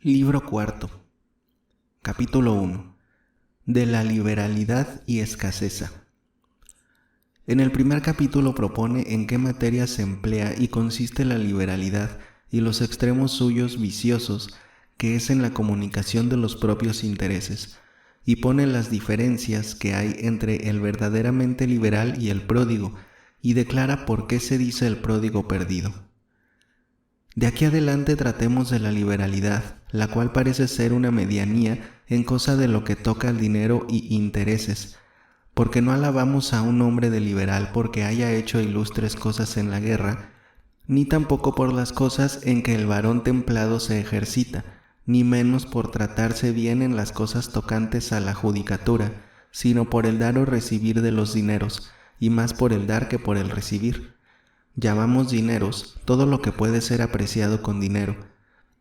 Libro cuarto. Capítulo 1. De la liberalidad y escaseza. En el primer capítulo propone en qué materias se emplea y consiste la liberalidad y los extremos suyos viciosos, que es en la comunicación de los propios intereses, y pone las diferencias que hay entre el verdaderamente liberal y el pródigo, y declara por qué se dice el pródigo perdido. De aquí adelante tratemos de la liberalidad, la cual parece ser una medianía en cosa de lo que toca al dinero y intereses, porque no alabamos a un hombre de liberal porque haya hecho ilustres cosas en la guerra, ni tampoco por las cosas en que el varón templado se ejercita, ni menos por tratarse bien en las cosas tocantes a la judicatura, sino por el dar o recibir de los dineros, y más por el dar que por el recibir. Llamamos dineros todo lo que puede ser apreciado con dinero.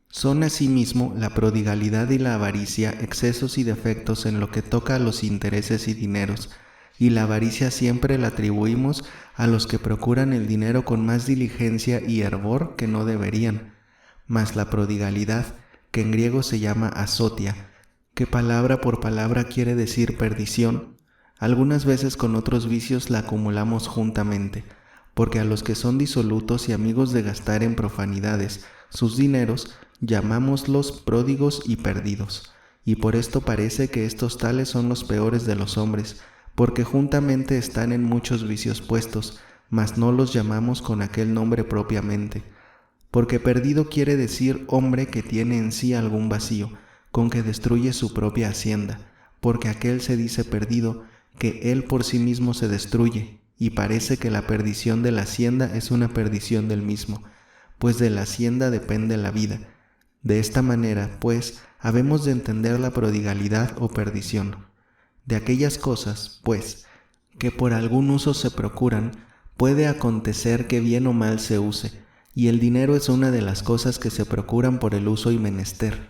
Son asimismo la prodigalidad y la avaricia excesos y defectos en lo que toca a los intereses y dineros, y la avaricia siempre la atribuimos a los que procuran el dinero con más diligencia y hervor que no deberían, mas la prodigalidad, que en griego se llama azotia, que palabra por palabra quiere decir perdición, algunas veces con otros vicios la acumulamos juntamente, porque a los que son disolutos y amigos de gastar en profanidades sus dineros, llamámoslos pródigos y perdidos, y por esto parece que estos tales son los peores de los hombres, porque juntamente están en muchos vicios puestos, mas no los llamamos con aquel nombre propiamente, porque perdido quiere decir hombre que tiene en sí algún vacío, con que destruye su propia hacienda, porque aquel se dice perdido, que él por sí mismo se destruye, y parece que la perdición de la hacienda es una perdición del mismo, pues de la hacienda depende la vida. De esta manera, pues, habemos de entender la prodigalidad o perdición. De aquellas cosas, pues, que por algún uso se procuran, puede acontecer que bien o mal se use, y el dinero es una de las cosas que se procuran por el uso y menester.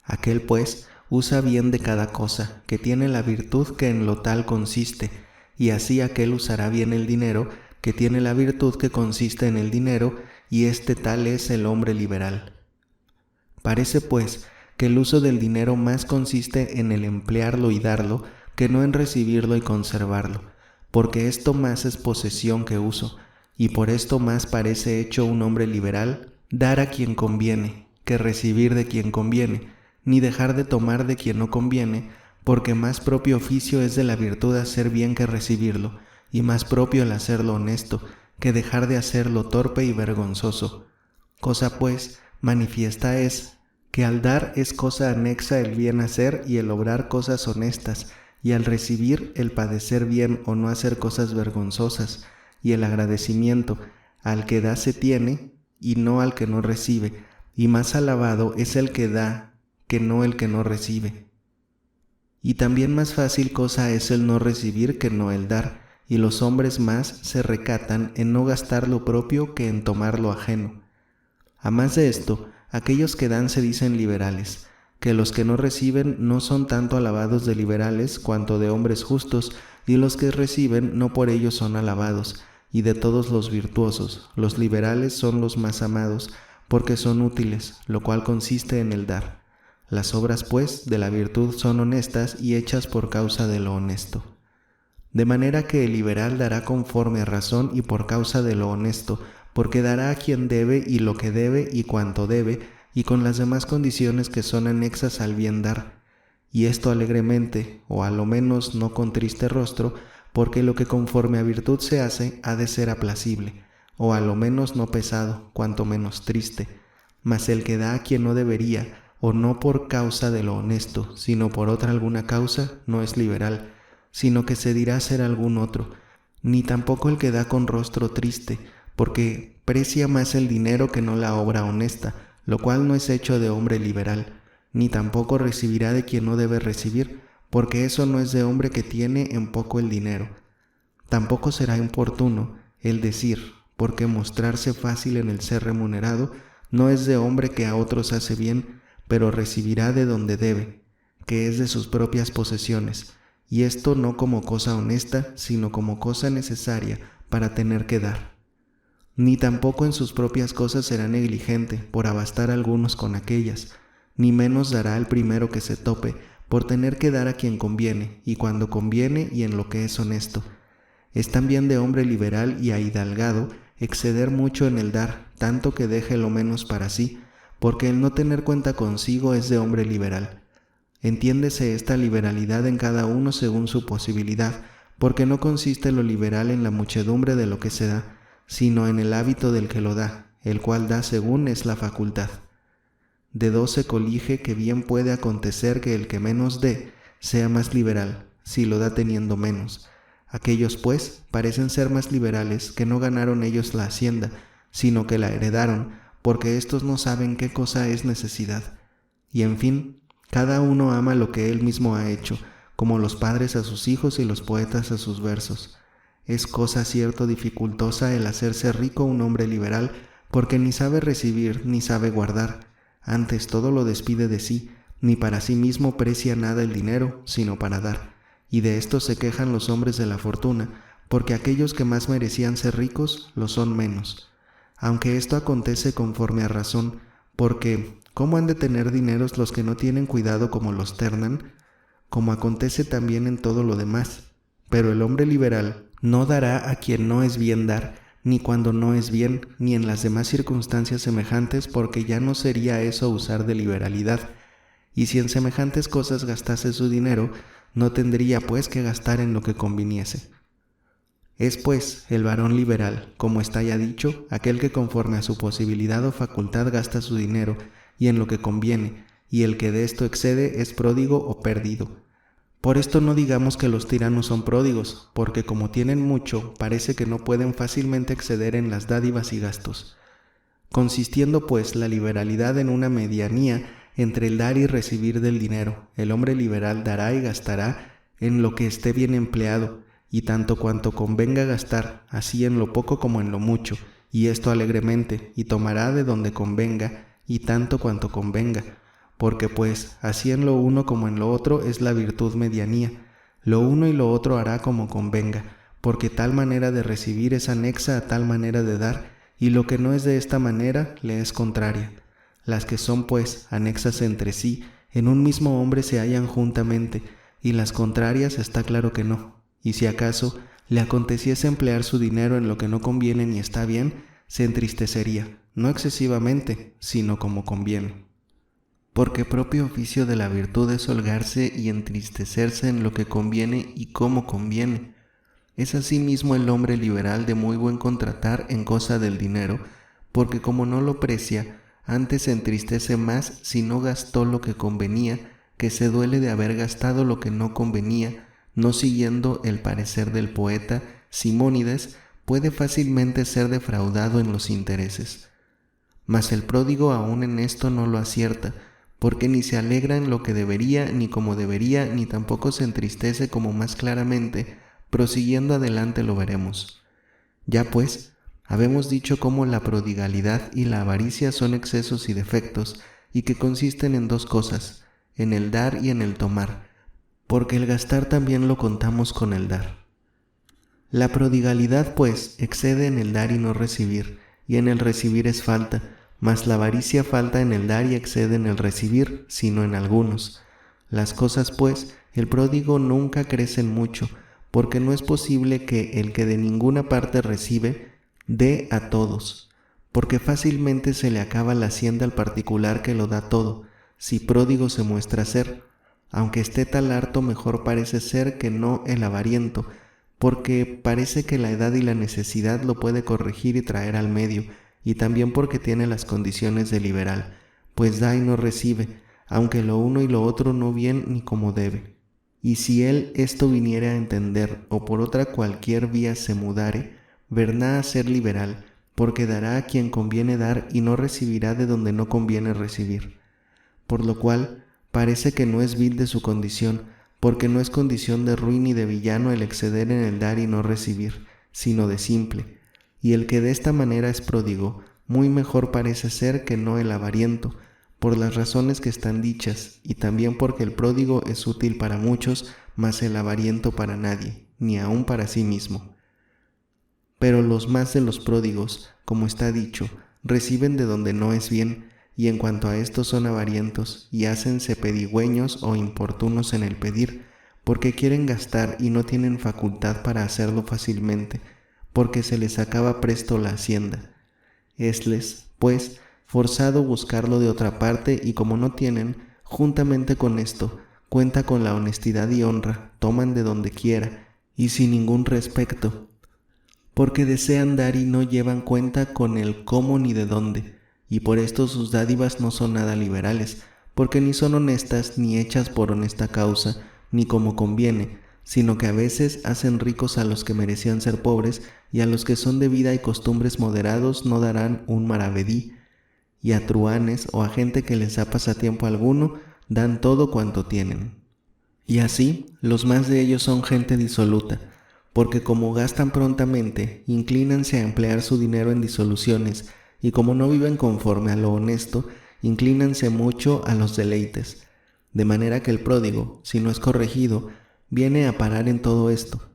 Aquel, pues, usa bien de cada cosa, que tiene la virtud que en lo tal consiste, y así aquel usará bien el dinero, que tiene la virtud que consiste en el dinero, y este tal es el hombre liberal. Parece, pues, que el uso del dinero más consiste en el emplearlo y darlo, que no en recibirlo y conservarlo, porque esto más es posesión que uso, y por esto más parece hecho un hombre liberal, dar a quien conviene, que recibir de quien conviene, ni dejar de tomar de quien no conviene, porque más propio oficio es de la virtud hacer bien que recibirlo, y más propio el hacerlo honesto, que dejar de hacerlo torpe y vergonzoso. Cosa pues manifiesta es, que al dar es cosa anexa el bien hacer y el obrar cosas honestas, y al recibir el padecer bien o no hacer cosas vergonzosas, y el agradecimiento al que da se tiene, y no al que no recibe, y más alabado es el que da que no el que no recibe. Y también más fácil cosa es el no recibir que no el dar, y los hombres más se recatan en no gastar lo propio que en tomar lo ajeno. A más de esto, aquellos que dan se dicen liberales, que los que no reciben no son tanto alabados de liberales cuanto de hombres justos, y los que reciben no por ello son alabados, y de todos los virtuosos, los liberales son los más amados, porque son útiles, lo cual consiste en el dar. Las obras, pues, de la virtud son honestas y hechas por causa de lo honesto. De manera que el liberal dará conforme a razón y por causa de lo honesto, porque dará a quien debe y lo que debe y cuanto debe, y con las demás condiciones que son anexas al bien dar. Y esto alegremente, o a lo menos no con triste rostro, porque lo que conforme a virtud se hace ha de ser aplacible, o a lo menos no pesado, cuanto menos triste. Mas el que da a quien no debería, o no por causa de lo honesto, sino por otra alguna causa, no es liberal, sino que se dirá ser algún otro, ni tampoco el que da con rostro triste, porque precia más el dinero que no la obra honesta, lo cual no es hecho de hombre liberal, ni tampoco recibirá de quien no debe recibir, porque eso no es de hombre que tiene en poco el dinero. Tampoco será importuno el decir, porque mostrarse fácil en el ser remunerado no es de hombre que a otros hace bien, pero recibirá de donde debe, que es de sus propias posesiones, y esto no como cosa honesta, sino como cosa necesaria para tener que dar. Ni tampoco en sus propias cosas será negligente por abastar a algunos con aquellas, ni menos dará al primero que se tope, por tener que dar a quien conviene, y cuando conviene y en lo que es honesto. Es también de hombre liberal y ahidalgado exceder mucho en el dar, tanto que deje lo menos para sí, porque el no tener cuenta consigo es de hombre liberal. Entiéndese esta liberalidad en cada uno según su posibilidad, porque no consiste lo liberal en la muchedumbre de lo que se da, sino en el hábito del que lo da, el cual da según es la facultad. De dos se colige que bien puede acontecer que el que menos dé sea más liberal, si lo da teniendo menos. Aquellos, pues, parecen ser más liberales que no ganaron ellos la hacienda, sino que la heredaron, porque éstos no saben qué cosa es necesidad. Y en fin, cada uno ama lo que él mismo ha hecho, como los padres a sus hijos y los poetas a sus versos. Es cosa cierto dificultosa el hacerse rico un hombre liberal, porque ni sabe recibir ni sabe guardar, antes todo lo despide de sí, ni para sí mismo precia nada el dinero, sino para dar. Y de esto se quejan los hombres de la fortuna, porque aquellos que más merecían ser ricos lo son menos. Aunque esto acontece conforme a razón, porque ¿cómo han de tener dineros los que no tienen cuidado como los ternan? Como acontece también en todo lo demás. Pero el hombre liberal no dará a quien no es bien dar, ni cuando no es bien, ni en las demás circunstancias semejantes, porque ya no sería eso usar de liberalidad. Y si en semejantes cosas gastase su dinero, no tendría pues que gastar en lo que conviniese. Es pues el varón liberal, como está ya dicho, aquel que conforme a su posibilidad o facultad gasta su dinero, y en lo que conviene, y el que de esto excede es pródigo o perdido. Por esto no digamos que los tiranos son pródigos, porque como tienen mucho, parece que no pueden fácilmente exceder en las dádivas y gastos. Consistiendo pues la liberalidad en una medianía entre el dar y recibir del dinero, el hombre liberal dará y gastará en lo que esté bien empleado, y tanto cuanto convenga gastar, así en lo poco como en lo mucho, y esto alegremente, y tomará de donde convenga, y tanto cuanto convenga, porque pues así en lo uno como en lo otro es la virtud medianía. Lo uno y lo otro hará como convenga, porque tal manera de recibir es anexa a tal manera de dar, y lo que no es de esta manera le es contraria. Las que son pues anexas entre sí, en un mismo hombre se hallan juntamente, y las contrarias está claro que no. Y si acaso le aconteciese emplear su dinero en lo que no conviene ni está bien, se entristecería, no excesivamente, sino como conviene. Porque propio oficio de la virtud es holgarse y entristecerse en lo que conviene y como conviene. Es asimismo el hombre liberal de muy buen contratar en cosa del dinero, porque como no lo precia, antes se entristece más si no gastó lo que convenía, que se duele de haber gastado lo que no convenía, no siguiendo el parecer del poeta Simónides, puede fácilmente ser defraudado en los intereses. Mas el pródigo aún en esto no lo acierta, porque ni se alegra en lo que debería, ni como debería, ni tampoco se entristece como más claramente. Prosiguiendo adelante lo veremos. Ya pues, habemos dicho cómo la prodigalidad y la avaricia son excesos y defectos, y que consisten en dos cosas, en el dar y en el tomar, porque el gastar también lo contamos con el dar. La prodigalidad, pues, excede en el dar y no recibir, y en el recibir es falta, mas la avaricia falta en el dar y excede en el recibir, sino en algunos. Las cosas, pues, el pródigo nunca crecen mucho, porque no es posible que el que de ninguna parte recibe, dé a todos, porque fácilmente se le acaba la hacienda al particular que lo da todo, si pródigo se muestra ser, aunque esté tal harto mejor parece ser que no el avariento, porque parece que la edad y la necesidad lo puede corregir y traer al medio, y también porque tiene las condiciones de liberal, pues da y no recibe, aunque lo uno y lo otro no bien ni como debe. Y si él esto viniere a entender, o por otra cualquier vía se mudare, verná a ser liberal, porque dará a quien conviene dar y no recibirá de donde no conviene recibir. Por lo cual, parece que no es vil de su condición, porque no es condición de ruin ni de villano el exceder en el dar y no recibir, sino de simple. Y el que de esta manera es pródigo, muy mejor parece ser que no el avariento, por las razones que están dichas, y también porque el pródigo es útil para muchos, mas el avariento para nadie, ni aun para sí mismo. Pero los más de los pródigos, como está dicho, reciben de donde no es bien, y en cuanto a esto son avarientos, y hácense pedigüeños o importunos en el pedir, porque quieren gastar y no tienen facultad para hacerlo fácilmente, porque se les acaba presto la hacienda. Esles, pues, forzado buscarlo de otra parte, y como no tienen, juntamente con esto, cuenta con la honestidad y honra, toman de donde quiera, y sin ningún respecto, porque desean dar y no llevan cuenta con el cómo ni de dónde, y por esto sus dádivas no son nada liberales, porque ni son honestas ni hechas por honesta causa, ni como conviene, sino que a veces hacen ricos a los que merecían ser pobres, y a los que son de vida y costumbres moderados no darán un maravedí, y a truhanes o a gente que les da pasatiempo alguno dan todo cuanto tienen. Y así, los más de ellos son gente disoluta, porque como gastan prontamente, inclínanse a emplear su dinero en disoluciones, y como no viven conforme a lo honesto, inclínanse mucho a los deleites, de manera que el pródigo, si no es corregido, viene a parar en todo esto.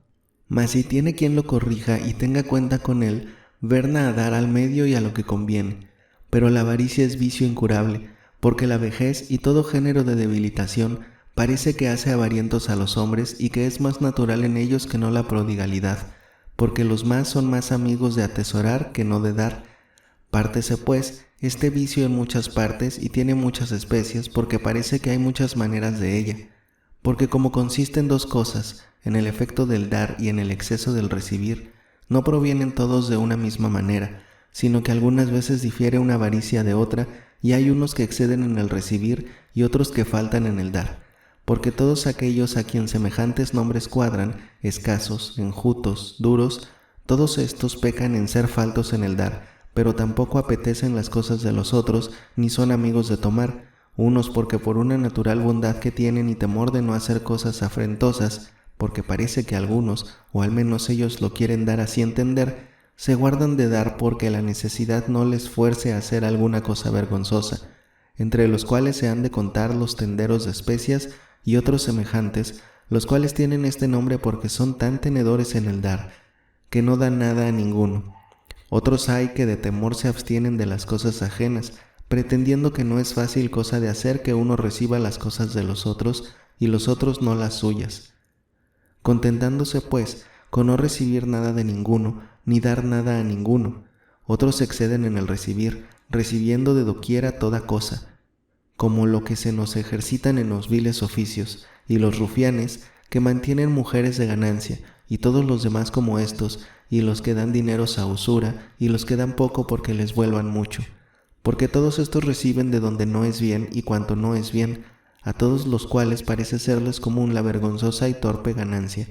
Mas si tiene quien lo corrija y tenga cuenta con él, verna a dar al medio y a lo que conviene. Pero la avaricia es vicio incurable, porque la vejez y todo género de debilitación parece que hace avarientos a los hombres y que es más natural en ellos que no la prodigalidad, porque los más son más amigos de atesorar que no de dar. Pártese pues este vicio en muchas partes y tiene muchas especies, porque parece que hay muchas maneras de ella. Porque como consiste en dos cosas, en el efecto del dar y en el exceso del recibir, no provienen todos de una misma manera, sino que algunas veces difiere una avaricia de otra, y hay unos que exceden en el recibir y otros que faltan en el dar. Porque todos aquellos a quien semejantes nombres cuadran, escasos, enjutos, duros, todos estos pecan en ser faltos en el dar, pero tampoco apetecen las cosas de los otros, ni son amigos de tomar, unos porque por una natural bondad que tienen y temor de no hacer cosas afrentosas, porque parece que algunos, o al menos ellos lo quieren dar así entender, se guardan de dar porque la necesidad no les fuerce a hacer alguna cosa vergonzosa, entre los cuales se han de contar los tenderos de especias y otros semejantes, los cuales tienen este nombre porque son tan tenedores en el dar, que no dan nada a ninguno. Otros hay que de temor se abstienen de las cosas ajenas, pretendiendo que no es fácil cosa de hacer que uno reciba las cosas de los otros y los otros no las suyas. Contentándose, pues, con no recibir nada de ninguno, ni dar nada a ninguno. Otros exceden en el recibir, recibiendo de doquiera toda cosa, como lo que se nos ejercitan en los viles oficios, y los rufianes, que mantienen mujeres de ganancia, y todos los demás como estos, y los que dan dineros a usura, y los que dan poco porque les vuelvan mucho. Porque todos estos reciben de donde no es bien y cuanto no es bien, a todos los cuales parece serles común la vergonzosa y torpe ganancia.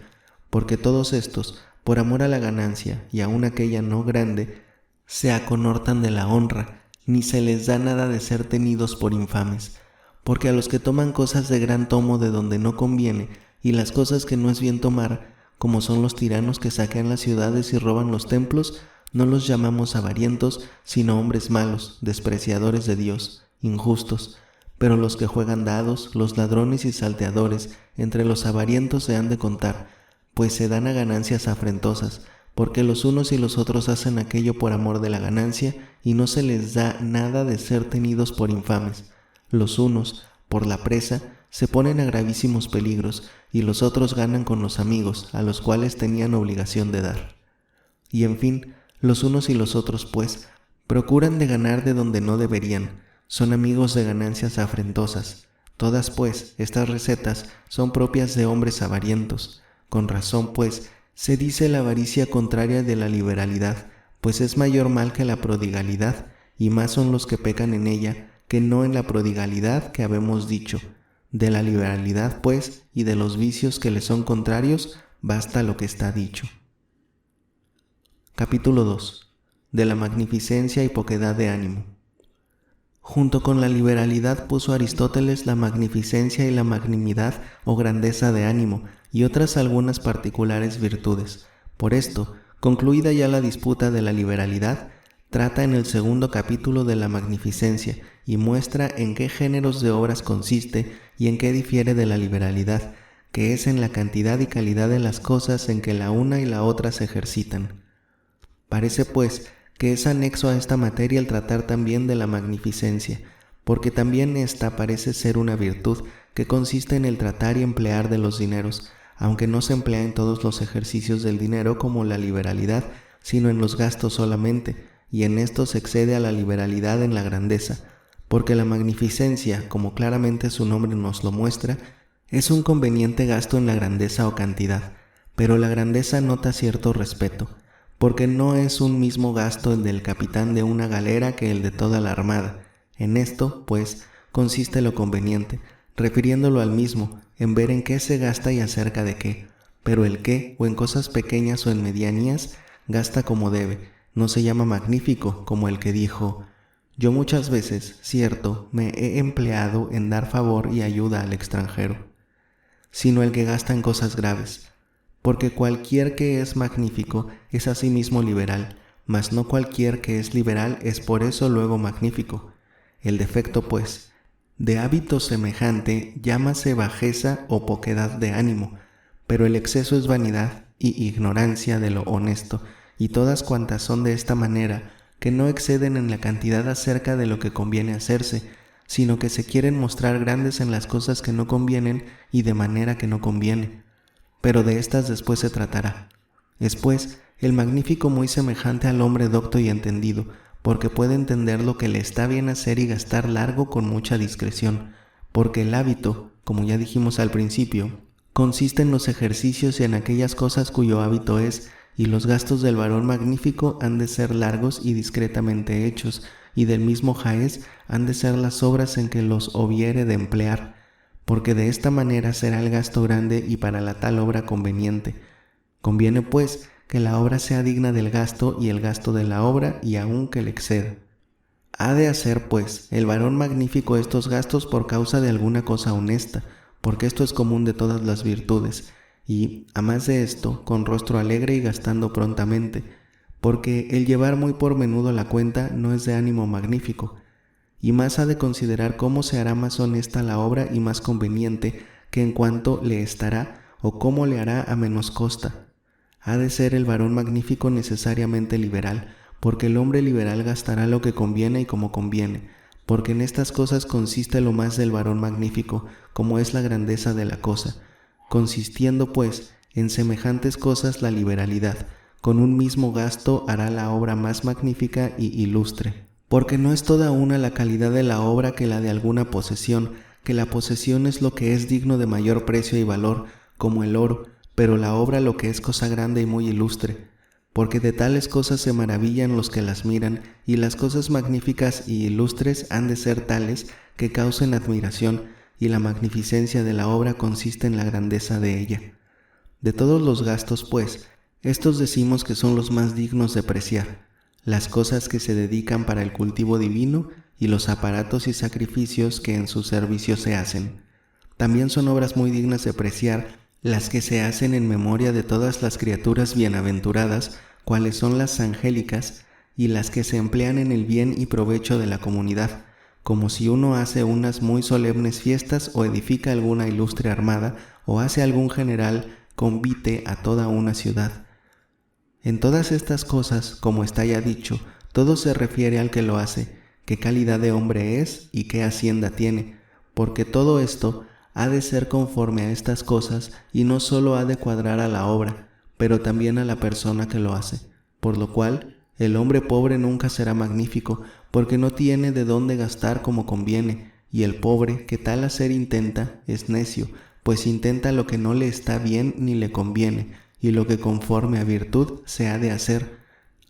Porque todos estos, por amor a la ganancia, y aun aquella no grande, se aconortan de la honra, ni se les da nada de ser tenidos por infames. Porque a los que toman cosas de gran tomo de donde no conviene, y las cosas que no es bien tomar, como son los tiranos que saquean las ciudades y roban los templos, no los llamamos avarientos, sino hombres malos, despreciadores de Dios, injustos. Pero los que juegan dados, los ladrones y salteadores, entre los avarientos se han de contar, pues se dan a ganancias afrentosas, porque los unos y los otros hacen aquello por amor de la ganancia, y no se les da nada de ser tenidos por infames. Los unos, por la presa, se ponen a gravísimos peligros, y los otros ganan con los amigos, a los cuales tenían obligación de dar. Y en fin, los unos y los otros, pues, procuran de ganar de donde no deberían, son amigos de ganancias afrentosas. Todas, pues, estas recetas son propias de hombres avarientos. Con razón, pues, se dice la avaricia contraria de la liberalidad, pues es mayor mal que la prodigalidad, y más son los que pecan en ella que no en la prodigalidad que habemos dicho. De la liberalidad, pues, y de los vicios que le son contrarios, basta lo que está dicho. Capítulo 2. De la magnificencia y poquedad de ánimo. Junto con la liberalidad puso Aristóteles la magnificencia y la magnanimidad o grandeza de ánimo y otras algunas particulares virtudes. Por esto, concluida ya la disputa de la liberalidad, trata en el segundo capítulo de la magnificencia y muestra en qué géneros de obras consiste y en qué difiere de la liberalidad, que es en la cantidad y calidad de las cosas en que la una y la otra se ejercitan. Parece, pues, que es anexo a esta materia el tratar también de la magnificencia, porque también esta parece ser una virtud que consiste en el tratar y emplear de los dineros, aunque no se emplea en todos los ejercicios del dinero como la liberalidad, sino en los gastos solamente, y en esto se excede a la liberalidad en la grandeza, porque la magnificencia, como claramente su nombre nos lo muestra, es un conveniente gasto en la grandeza o cantidad, pero la grandeza nota cierto respeto, porque no es un mismo gasto el del capitán de una galera que el de toda la armada. En esto, pues, consiste lo conveniente, refiriéndolo al mismo, en ver en qué se gasta y acerca de qué, pero el qué, o en cosas pequeñas o en medianías, gasta como debe, no se llama magnífico, como el que dijo: yo muchas veces, cierto, me he empleado en dar favor y ayuda al extranjero, sino el que gasta en cosas graves, porque cualquier que es magnífico es asimismo liberal, mas no cualquier que es liberal es por eso luego magnífico. El defecto, pues, de hábito semejante llámase bajeza o poquedad de ánimo, pero el exceso es vanidad y ignorancia de lo honesto, y todas cuantas son de esta manera, que no exceden en la cantidad acerca de lo que conviene hacerse, sino que se quieren mostrar grandes en las cosas que no convienen y de manera que no conviene. Pero de estas después se tratará. Es pues el magnífico muy semejante al hombre docto y entendido, porque puede entender lo que le está bien hacer y gastar largo con mucha discreción, porque el hábito, como ya dijimos al principio, consiste en los ejercicios y en aquellas cosas cuyo hábito es, y los gastos del varón magnífico han de ser largos y discretamente hechos, y del mismo jaez han de ser las obras en que los hubiere de emplear, porque de esta manera será el gasto grande y para la tal obra conveniente. Conviene, pues, que la obra sea digna del gasto y el gasto de la obra, y aun que le exceda. Ha de hacer, pues, el varón magnífico estos gastos por causa de alguna cosa honesta, porque esto es común de todas las virtudes, y, a más de esto, con rostro alegre y gastando prontamente, porque el llevar muy por menudo la cuenta no es de ánimo magnífico, y más ha de considerar cómo se hará más honesta la obra y más conveniente, que en cuanto le estará o cómo le hará a menos costa. Ha de ser el varón magnífico necesariamente liberal, porque el hombre liberal gastará lo que conviene y como conviene, porque en estas cosas consiste lo más del varón magnífico, como es la grandeza de la cosa, consistiendo pues en semejantes cosas la liberalidad, con un mismo gasto hará la obra más magnífica y ilustre. Porque no es toda una la calidad de la obra que la de alguna posesión, que la posesión es lo que es digno de mayor precio y valor, como el oro, pero la obra lo que es cosa grande y muy ilustre. Porque de tales cosas se maravillan los que las miran, y las cosas magníficas y ilustres han de ser tales que causen admiración, y la magnificencia de la obra consiste en la grandeza de ella. De todos los gastos, pues, estos decimos que son los más dignos de preciar, las cosas que se dedican para el cultivo divino y los aparatos y sacrificios que en su servicio se hacen. También son obras muy dignas de preciar las que se hacen en memoria de todas las criaturas bienaventuradas, cuales son las angélicas, y las que se emplean en el bien y provecho de la comunidad, como si uno hace unas muy solemnes fiestas o edifica alguna ilustre armada o hace algún general convite a toda una ciudad. En todas estas cosas, como está ya dicho, todo se refiere al que lo hace, qué calidad de hombre es y qué hacienda tiene, porque todo esto ha de ser conforme a estas cosas y no solo ha de cuadrar a la obra, pero también a la persona que lo hace, por lo cual el hombre pobre nunca será magnífico, porque no tiene de dónde gastar como conviene, y el pobre que tal hacer intenta es necio, pues intenta lo que no le está bien ni le conviene, y lo que conforme a virtud se ha de hacer,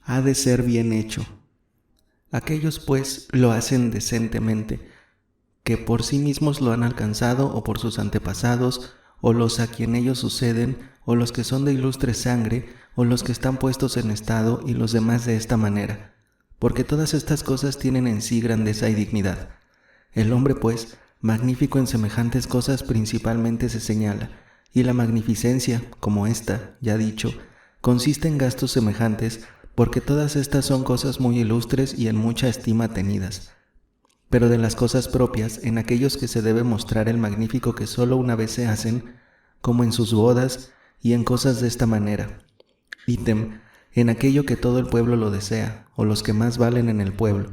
ha de ser bien hecho. Aquellos pues lo hacen decentemente, que por sí mismos lo han alcanzado o por sus antepasados, o los a quien ellos suceden, o los que son de ilustre sangre, o los que están puestos en estado y los demás de esta manera, porque todas estas cosas tienen en sí grandeza y dignidad. El hombre pues, magnífico en semejantes cosas principalmente se señala, y la magnificencia, como esta, ya dicho, consiste en gastos semejantes, porque todas estas son cosas muy ilustres y en mucha estima tenidas. Pero de las cosas propias, en aquellos que se debe mostrar el magnífico que solo una vez se hacen, como en sus bodas y en cosas de esta manera. Ítem, en aquello que todo el pueblo lo desea, o los que más valen en el pueblo.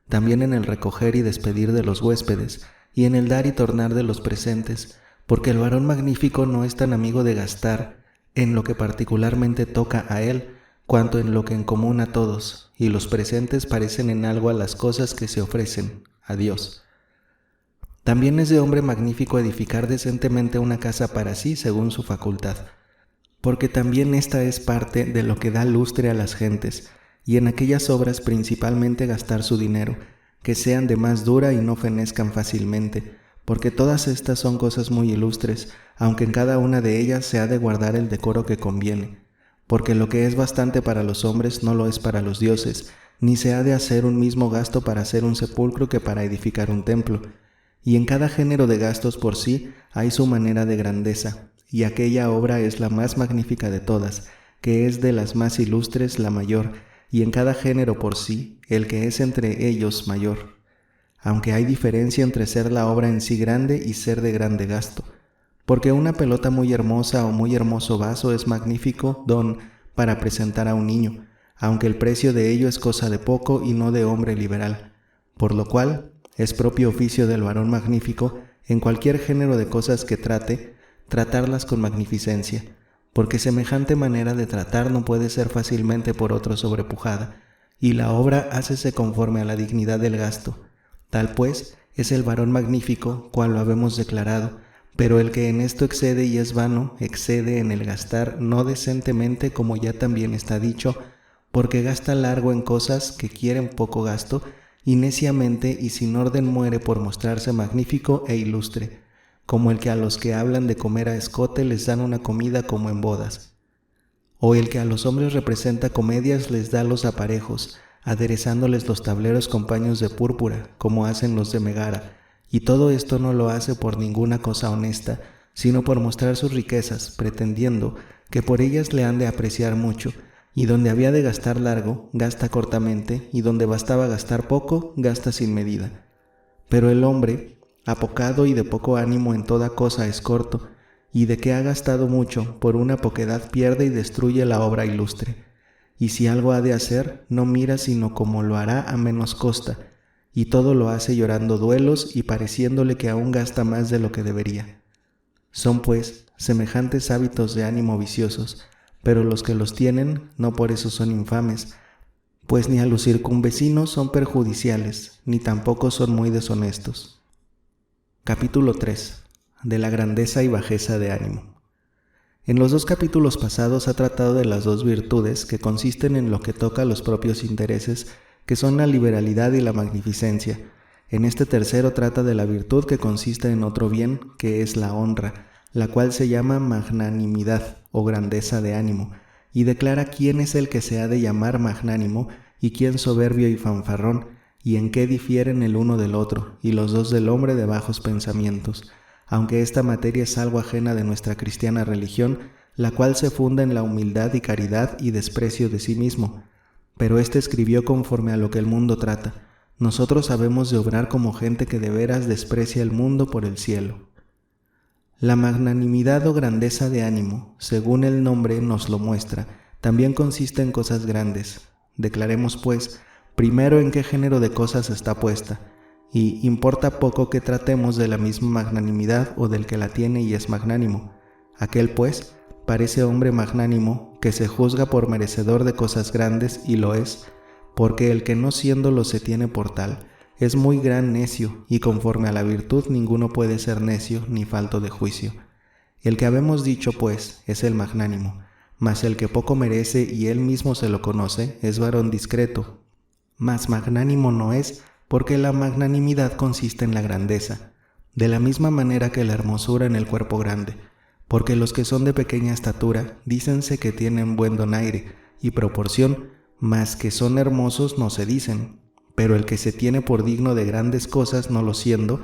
también en el recoger y despedir de los huéspedes, y en el dar y tornar de los presentes, porque el varón magnífico no es tan amigo de gastar en lo que particularmente toca a él, cuanto en lo que en común a todos, y los presentes parecen en algo a las cosas que se ofrecen a Dios. También es de hombre magnífico edificar decentemente una casa para sí según su facultad, porque también esta es parte de lo que da lustre a las gentes, y en aquellas obras principalmente gastar su dinero, que sean de más dura y no fenezcan fácilmente, porque todas estas son cosas muy ilustres, aunque en cada una de ellas se ha de guardar el decoro que conviene, porque lo que es bastante para los hombres no lo es para los dioses, ni se ha de hacer un mismo gasto para hacer un sepulcro que para edificar un templo, y en cada género de gastos por sí hay su manera de grandeza, y aquella obra es la más magnífica de todas, que es de las más ilustres la mayor, y en cada género por sí, el que es entre ellos mayor. Aunque hay diferencia entre ser la obra en sí grande y ser de grande gasto, porque una pelota muy hermosa o muy hermoso vaso es magnífico don para presentar a un niño, aunque el precio de ello es cosa de poco y no de hombre liberal, por lo cual es propio oficio del varón magnífico, en cualquier género de cosas que trate, tratarlas con magnificencia, porque semejante manera de tratar no puede ser fácilmente por otro sobrepujada, y la obra hácese conforme a la dignidad del gasto. Tal pues es el varón magnífico, cual lo habemos declarado, pero el que en esto excede y es vano, excede en el gastar no decentemente, como ya también está dicho, porque gasta largo en cosas que quieren poco gasto, y neciamente y sin orden muere por mostrarse magnífico e ilustre, como el que a los que hablan de comer a escote les dan una comida como en bodas, o el que a los hombres representa comedias les da los aparejos, aderezándoles los tableros con paños de púrpura, como hacen los de Megara, y todo esto no lo hace por ninguna cosa honesta, sino por mostrar sus riquezas, pretendiendo que por ellas le han de apreciar mucho, y donde había de gastar largo, gasta cortamente, y donde bastaba gastar poco, gasta sin medida. Pero el hombre, apocado y de poco ánimo en toda cosa es corto, y de que ha gastado mucho, por una poquedad pierde y destruye la obra ilustre. Y si algo ha de hacer, no mira sino como lo hará a menos costa, y todo lo hace llorando duelos y pareciéndole que aún gasta más de lo que debería. Son, pues, semejantes hábitos de ánimo viciosos, pero los que los tienen no por eso son infames, pues ni a los circunvecinos son perjudiciales, ni tampoco son muy deshonestos. Capítulo 3. De la grandeza y bajeza de ánimo. En los 2 capítulos pasados ha tratado de las 2 virtudes que consisten en lo que toca a los propios intereses, que son la liberalidad y la magnificencia. En este tercero trata de la virtud que consiste en otro bien, que es la honra, la cual se llama magnanimidad o grandeza de ánimo, y declara quién es el que se ha de llamar magnánimo y quién soberbio y fanfarrón, y en qué difieren el uno del otro, y los dos del hombre de bajos pensamientos, aunque esta materia es algo ajena de nuestra cristiana religión, la cual se funda en la humildad y caridad y desprecio de sí mismo. Pero éste escribió conforme a lo que el mundo trata. Nosotros sabemos de obrar como gente que de veras desprecia el mundo por el cielo. La magnanimidad o grandeza de ánimo, según el nombre nos lo muestra, también consiste en cosas grandes. Declaremos, pues, primero en qué género de cosas está puesta, y importa poco que tratemos de la misma magnanimidad o del que la tiene y es magnánimo. Aquel, pues, parece hombre magnánimo, que se juzga por merecedor de cosas grandes, y lo es, porque el que no siéndolo se tiene por tal, es muy gran necio, y conforme a la virtud ninguno puede ser necio ni falto de juicio. El que habemos dicho, pues, es el magnánimo, mas el que poco merece y él mismo se lo conoce, es varón discreto. Mas magnánimo no es, porque la magnanimidad consiste en la grandeza, de la misma manera que la hermosura en el cuerpo grande, porque los que son de pequeña estatura, dícense que tienen buen donaire y proporción, mas que son hermosos no se dicen. Pero el que se tiene por digno de grandes cosas no lo siendo,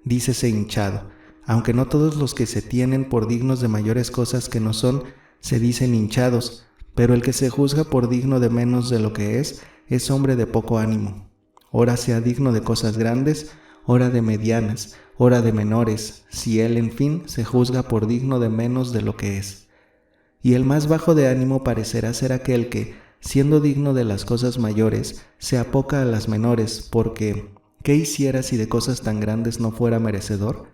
dícese hinchado, aunque no todos los que se tienen por dignos de mayores cosas que no son, se dicen hinchados, pero el que se juzga por digno de menos de lo que es hombre de poco ánimo. Ora sea digno de cosas grandes, ora de medianas, ora de menores, si él, en fin, se juzga por digno de menos de lo que es. Y el más bajo de ánimo parecerá ser aquel que, siendo digno de las cosas mayores, se apoca a las menores, porque ¿qué hiciera si de cosas tan grandes no fuera merecedor?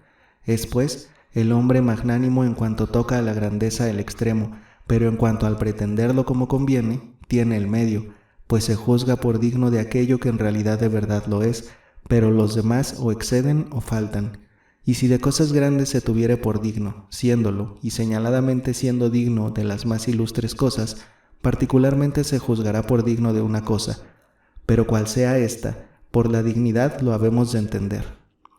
Es pues el hombre magnánimo en cuanto toca a la grandeza el extremo, pero en cuanto al pretenderlo como conviene, tiene el medio, pues se juzga por digno de aquello que en realidad de verdad lo es, pero los demás o exceden o faltan. Y si de cosas grandes se tuviere por digno, siéndolo, y señaladamente siendo digno de las más ilustres cosas, particularmente se juzgará por digno de una cosa, pero cual sea ésta, por la dignidad lo habemos de entender.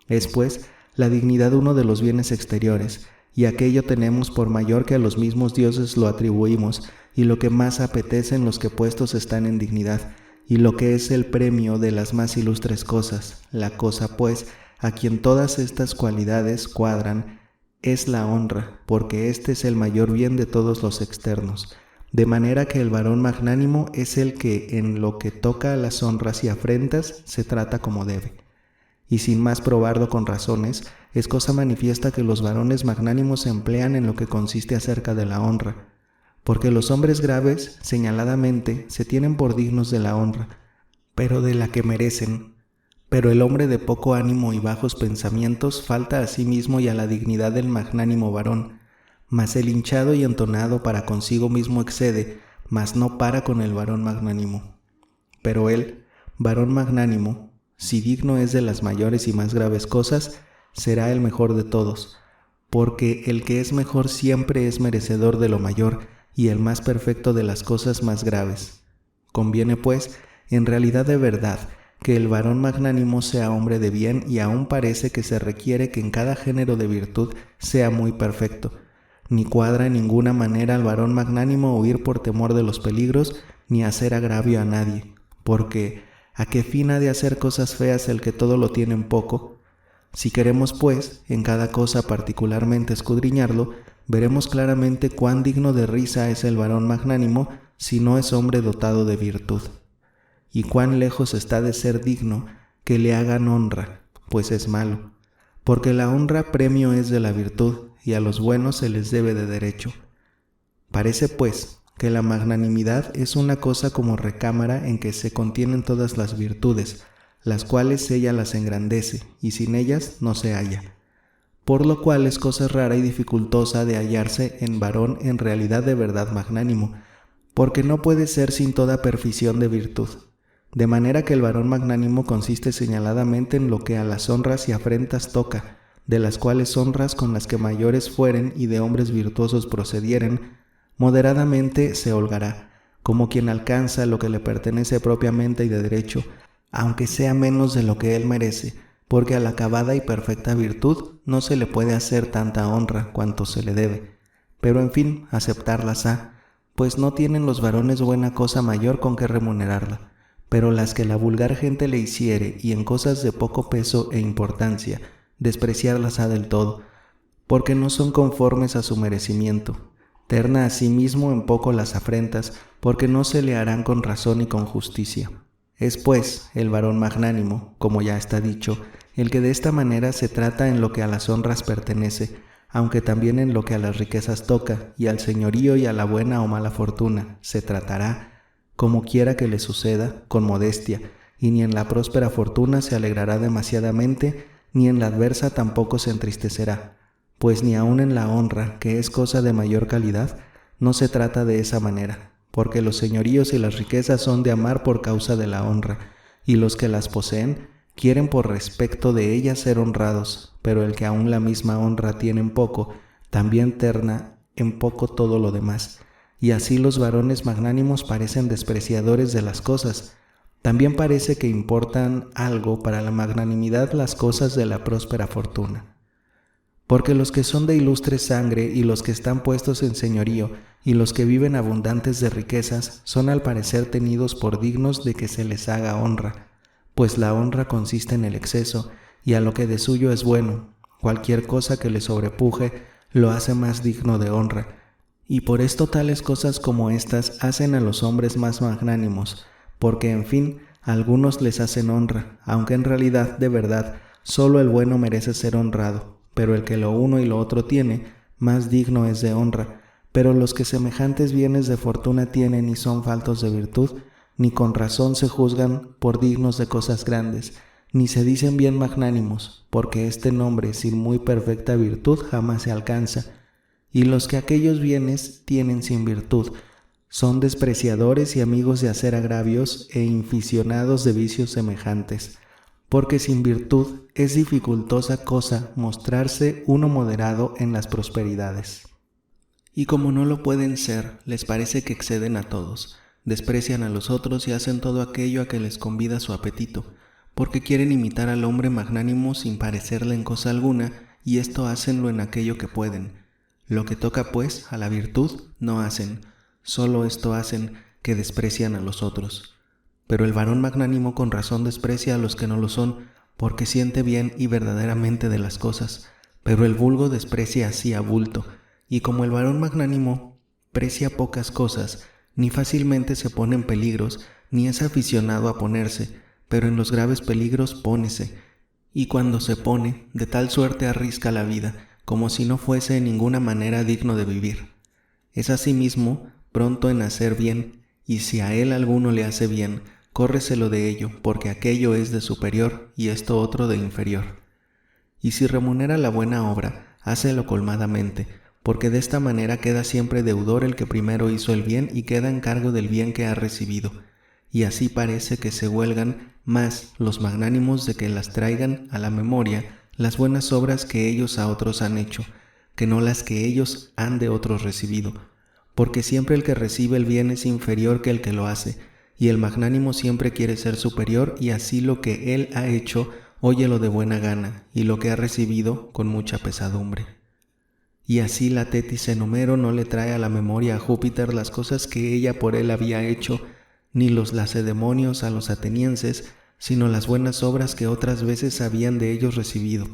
Es pues la dignidad uno de los bienes exteriores, y aquello tenemos por mayor que a los mismos dioses lo atribuimos, y lo que más apetecen los que puestos están en dignidad, y lo que es el premio de las más ilustres cosas, la cosa pues, a quien todas estas cualidades cuadran, es la honra, porque este es el mayor bien de todos los externos. De manera que el varón magnánimo es el que en lo que toca a las honras y afrentas se trata como debe. Y sin más probarlo con razones, es cosa manifiesta que los varones magnánimos se emplean en lo que consiste acerca de la honra, porque los hombres graves, señaladamente, se tienen por dignos de la honra, pero de la que merecen. Pero el hombre de poco ánimo y bajos pensamientos falta a sí mismo y a la dignidad del magnánimo varón, mas el hinchado y entonado para consigo mismo excede, mas no para con el varón magnánimo. Pero él, varón magnánimo, si digno es de las mayores y más graves cosas, será el mejor de todos, porque el que es mejor siempre es merecedor de lo mayor y el más perfecto de las cosas más graves. Conviene, pues, en realidad de verdad, que el varón magnánimo sea hombre de bien, y aún parece que se requiere que en cada género de virtud sea muy perfecto. Ni cuadra en ninguna manera al varón magnánimo huir por temor de los peligros, ni hacer agravio a nadie, porque ¿a qué fin ha de hacer cosas feas el que todo lo tiene en poco? Si queremos, pues, en cada cosa particularmente escudriñarlo, veremos claramente cuán digno de risa es el varón magnánimo si no es hombre dotado de virtud. Y cuán lejos está de ser digno que le hagan honra, pues es malo, porque la honra premio es de la virtud, y a los buenos se les debe de derecho. Parece, pues, que la magnanimidad es una cosa como recámara en que se contienen todas las virtudes, las cuales ella las engrandece, y sin ellas no se halla. Por lo cual es cosa rara y dificultosa de hallarse en varón en realidad de verdad magnánimo, porque no puede ser sin toda perfición de virtud. De manera que el varón magnánimo consiste señaladamente en lo que a las honras y afrentas toca, de las cuales honras con las que mayores fueren y de hombres virtuosos procedieren, moderadamente se holgará, como quien alcanza lo que le pertenece propiamente y de derecho, aunque sea menos de lo que él merece, porque a la acabada y perfecta virtud no se le puede hacer tanta honra cuanto se le debe. Pero en fin, aceptarlas ha, pues no tienen los varones buena cosa mayor con que remunerarla. Pero las que la vulgar gente le hiciere, y en cosas de poco peso e importancia, despreciarlas ha del todo, porque no son conformes a su merecimiento. Terna a sí mismo en poco las afrentas, porque no se le harán con razón y con justicia. Es pues el varón magnánimo, como ya está dicho, el que de esta manera se trata en lo que a las honras pertenece, aunque también en lo que a las riquezas toca, y al señorío y a la buena o mala fortuna se tratará, como quiera que le suceda, con modestia, y ni en la próspera fortuna se alegrará demasiadamente, ni en la adversa tampoco se entristecerá, pues ni aun en la honra, que es cosa de mayor calidad, no se trata de esa manera, porque los señoríos y las riquezas son de amar por causa de la honra, y los que las poseen quieren por respecto de ellas ser honrados, pero el que aun la misma honra tiene en poco, también terna en poco todo lo demás. Y así los varones magnánimos parecen despreciadores de las cosas. También parece que importan algo para la magnanimidad las cosas de la próspera fortuna. Porque los que son de ilustre sangre y los que están puestos en señorío y los que viven abundantes de riquezas son al parecer tenidos por dignos de que se les haga honra, pues la honra consiste en el exceso, y a lo que de suyo es bueno, cualquier cosa que le sobrepuje lo hace más digno de honra. Y por esto tales cosas como estas hacen a los hombres más magnánimos, porque en fin, a algunos les hacen honra, aunque en realidad, de verdad, solo el bueno merece ser honrado, pero el que lo uno y lo otro tiene, más digno es de honra, Pero los que semejantes bienes de fortuna tienen y son faltos de virtud, ni con razón se juzgan por dignos de cosas grandes, ni se dicen bien magnánimos, porque este nombre sin muy perfecta virtud jamás se alcanza. Y los que aquellos bienes tienen sin virtud, son despreciadores y amigos de hacer agravios e inficionados de vicios semejantes, porque sin virtud es dificultosa cosa mostrarse uno moderado en las prosperidades. Y como no lo pueden ser, les parece que exceden a todos, desprecian a los otros y hacen todo aquello a que les convida su apetito, porque quieren imitar al hombre magnánimo sin parecerle en cosa alguna, y esto hacenlo en aquello que pueden. Lo que toca pues a la virtud no hacen, solo esto hacen, que desprecian a los otros. Pero el varón magnánimo con razón desprecia a los que no lo son, porque siente bien y verdaderamente de las cosas, pero el vulgo desprecia así a bulto, y como el varón magnánimo precia pocas cosas, ni fácilmente se pone en peligros, ni es aficionado a ponerse, pero en los graves peligros pónese, y cuando se pone, de tal suerte arrisca la vida, como si no fuese en ninguna manera digno de vivir. Es asimismo pronto en hacer bien, y si a él alguno le hace bien, córreselo de ello, porque aquello es de superior y esto otro de inferior. Y si remunera la buena obra, hácelo colmadamente, porque de esta manera queda siempre deudor el que primero hizo el bien y queda en cargo del bien que ha recibido. Y así parece que se huelgan más los magnánimos de que las traigan a la memoria las buenas obras que ellos a otros han hecho, que no las que ellos han de otros recibido, porque siempre el que recibe el bien es inferior que el que lo hace, y el magnánimo siempre quiere ser superior, y así lo que él ha hecho, óyelo de buena gana, y lo que ha recibido con mucha pesadumbre. Y así la Tetis en Homero no le trae a la memoria a Júpiter las cosas que ella por él había hecho, ni los lacedemonios a los atenienses, sino las buenas obras que otras veces habían de ellos recibido.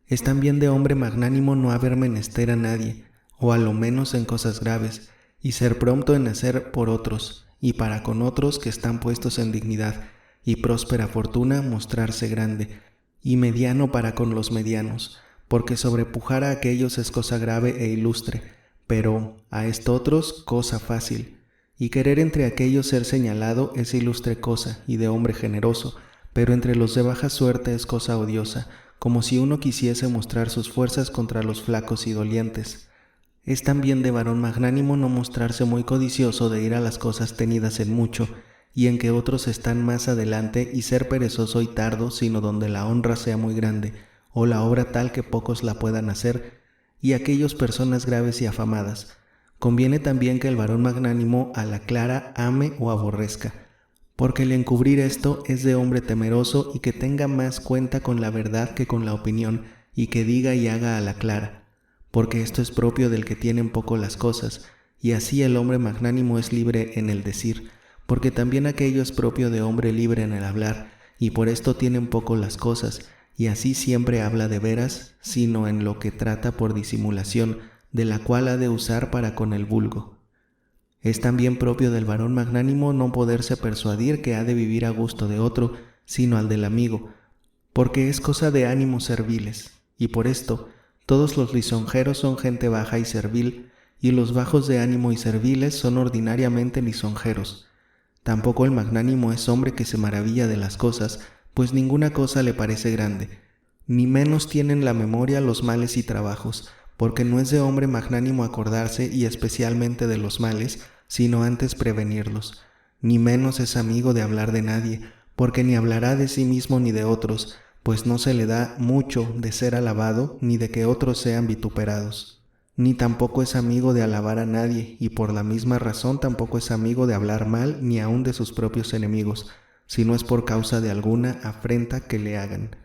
Es también de hombre magnánimo no haber menester a nadie, o a lo menos en cosas graves, y ser pronto en hacer por otros, y para con otros que están puestos en dignidad, y próspera fortuna mostrarse grande, y mediano para con los medianos, porque sobrepujar a aquellos es cosa grave e ilustre, pero a estotros cosa fácil, y querer entre aquellos ser señalado es ilustre cosa y de hombre generoso, pero entre los de baja suerte es cosa odiosa, como si uno quisiese mostrar sus fuerzas contra los flacos y dolientes. Es también de varón magnánimo no mostrarse muy codicioso de ir a las cosas tenidas en mucho, y en que otros están más adelante, y ser perezoso y tardo, sino donde la honra sea muy grande, o la obra tal que pocos la puedan hacer, y aquellos personas graves y afamadas. Conviene también que el varón magnánimo a la clara ame o aborrezca, porque el encubrir esto es de hombre temeroso y que tenga más cuenta con la verdad que con la opinión, y que diga y haga a la clara, porque esto es propio del que tienen poco las cosas, y así el hombre magnánimo es libre en el decir, porque también aquello es propio de hombre libre en el hablar, y por esto tienen poco las cosas, y así siempre habla de veras, sino en lo que trata por disimulación, de la cual ha de usar para con el vulgo. Es también propio del varón magnánimo no poderse persuadir que ha de vivir a gusto de otro, sino al del amigo, porque es cosa de ánimos serviles, y por esto todos los lisonjeros son gente baja y servil, y los bajos de ánimo y serviles son ordinariamente lisonjeros. Tampoco el magnánimo es hombre que se maravilla de las cosas, pues ninguna cosa le parece grande, ni menos tienen la memoria los males y trabajos, porque no es de hombre magnánimo acordarse y especialmente de los males, sino antes prevenirlos. Ni menos es amigo de hablar de nadie, porque ni hablará de sí mismo ni de otros, pues no se le da mucho de ser alabado ni de que otros sean vituperados. Ni tampoco es amigo de alabar a nadie, y por la misma razón tampoco es amigo de hablar mal ni aun de sus propios enemigos, si no es por causa de alguna afrenta que le hagan.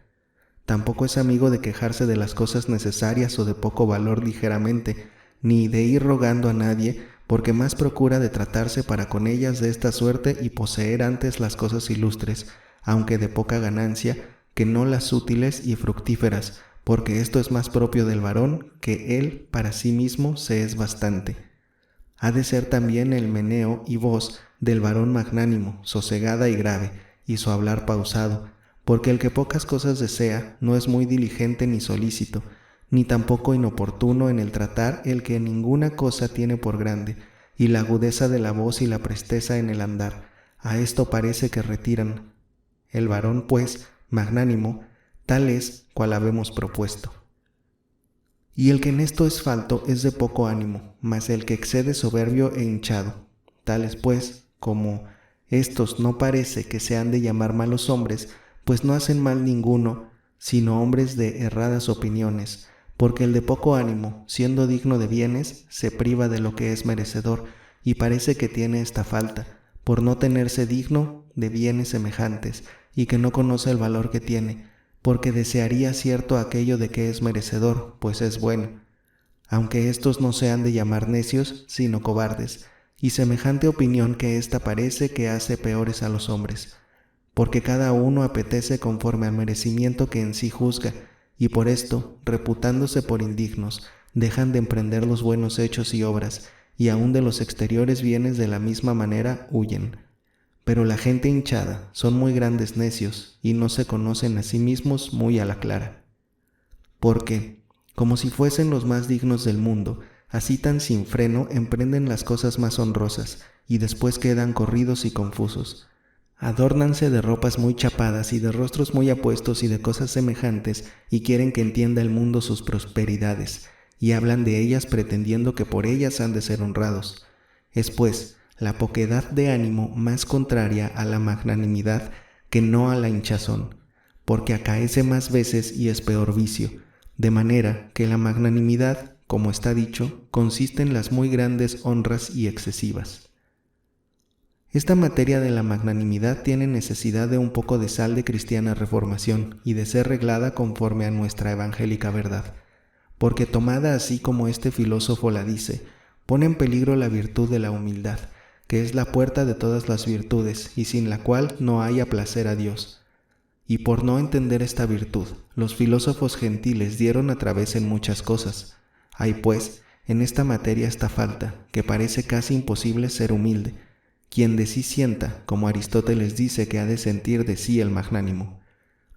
Tampoco es amigo de quejarse de las cosas necesarias o de poco valor ligeramente, ni de ir rogando a nadie, porque más procura de tratarse para con ellas de esta suerte y poseer antes las cosas ilustres, aunque de poca ganancia, que no las útiles y fructíferas, porque esto es más propio del varón, que él para sí mismo se es bastante. Ha de ser también el meneo y voz del varón magnánimo, sosegada y grave, y su hablar pausado, porque el que pocas cosas desea no es muy diligente ni solícito, ni tampoco inoportuno en el tratar el que ninguna cosa tiene por grande, y la agudeza de la voz y la presteza en el andar. A esto parece que retiran. El varón, pues, magnánimo, tal es cual habemos propuesto. Y el que en esto es falto es de poco ánimo, mas el que excede soberbio e hinchado. Tales pues, como estos no parece que se han de llamar malos hombres, pues no hacen mal ninguno, sino hombres de erradas opiniones, porque el de poco ánimo, siendo digno de bienes, se priva de lo que es merecedor, y parece que tiene esta falta, por no tenerse digno de bienes semejantes, y que no conoce el valor que tiene, porque desearía cierto aquello de que es merecedor, pues es bueno. Aunque éstos no se han de llamar necios, sino cobardes, y semejante opinión que ésta parece que hace peores a los hombres, porque cada uno apetece conforme al merecimiento que en sí juzga, y por esto, reputándose por indignos, dejan de emprender los buenos hechos y obras, y aun de los exteriores bienes de la misma manera huyen. Pero la gente hinchada son muy grandes necios, y no se conocen a sí mismos muy a la clara. Porque, como si fuesen los más dignos del mundo, así tan sin freno emprenden las cosas más honrosas, y después quedan corridos y confusos. Adórnanse de ropas muy chapadas y de rostros muy apuestos y de cosas semejantes, y quieren que entienda el mundo sus prosperidades, y hablan de ellas pretendiendo que por ellas han de ser honrados. Es pues la poquedad de ánimo más contraria a la magnanimidad que no a la hinchazón, porque acaece más veces y es peor vicio, de manera que la magnanimidad, como está dicho, consiste en las muy grandes honras y excesivas. Esta materia de la magnanimidad tiene necesidad de un poco de sal de cristiana reformación y de ser reglada conforme a nuestra evangélica verdad, porque tomada así como este filósofo la dice, pone en peligro la virtud de la humildad, que es la puerta de todas las virtudes y sin la cual no haya placer a Dios. Y por no entender esta virtud, los filósofos gentiles dieron a través en muchas cosas. Hay pues en esta materia esta falta, que parece casi imposible ser humilde, quien de sí sienta, como Aristóteles dice que ha de sentir de sí el magnánimo.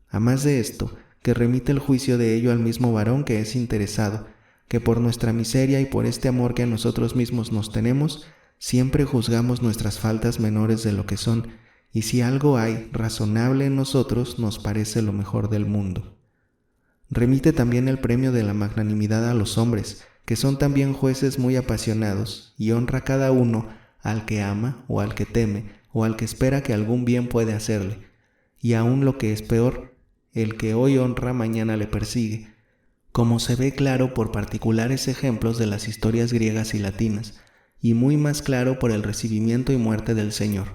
A más de esto, que remite el juicio de ello al mismo varón que es interesado, que por nuestra miseria y por este amor que a nosotros mismos nos tenemos, siempre juzgamos nuestras faltas menores de lo que son, y si algo hay razonable en nosotros, nos parece lo mejor del mundo. Remite también el premio de la magnanimidad a los hombres, que son también jueces muy apasionados, y honra cada uno al que ama o al que teme o al que espera que algún bien puede hacerle, y aun lo que es peor, el que hoy honra mañana le persigue, como se ve claro por particulares ejemplos de las historias griegas y latinas, y muy más claro por el recibimiento y muerte del Señor.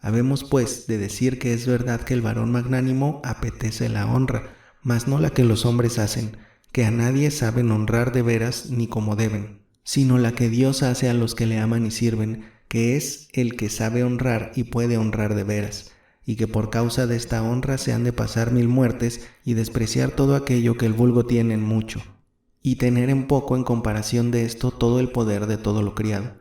Habemos pues de decir que es verdad que el varón magnánimo apetece la honra, mas no la que los hombres hacen, que a nadie saben honrar de veras ni como deben, sino la que Dios hace a los que le aman y sirven, que es el que sabe honrar y puede honrar de veras, y que por causa de esta honra se han de pasar 1000 muertes y despreciar todo aquello que el vulgo tiene en mucho, y tener en poco en comparación de esto todo el poder de todo lo criado.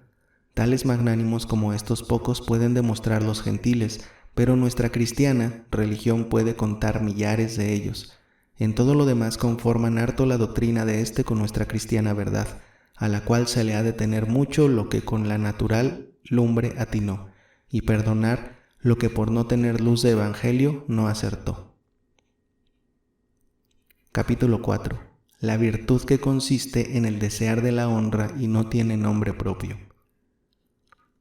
Tales magnánimos como estos pocos pueden demostrar los gentiles, pero nuestra cristiana religión puede contar millares de ellos. En todo lo demás conforman harto la doctrina de este con nuestra cristiana verdad, a la cual se le ha de tener mucho lo que con la natural lumbre atinó, y perdonar lo que por no tener luz de evangelio no acertó. Capítulo 4. La virtud que consiste en el desear de la honra y no tiene nombre propio.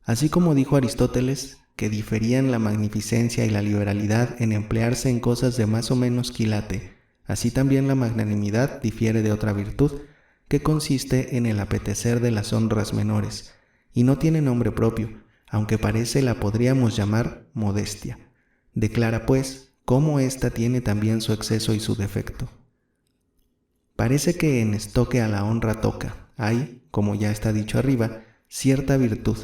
Así como dijo Aristóteles, que diferían la magnificencia y la liberalidad en emplearse en cosas de más o menos quilate, así también la magnanimidad difiere de otra virtud, que consiste en el apetecer de las honras menores, y no tiene nombre propio, aunque parece la podríamos llamar modestia. Declara, pues, cómo ésta tiene también su exceso y su defecto. Parece que en estoque a la honra toca, hay, como ya está dicho arriba, cierta virtud,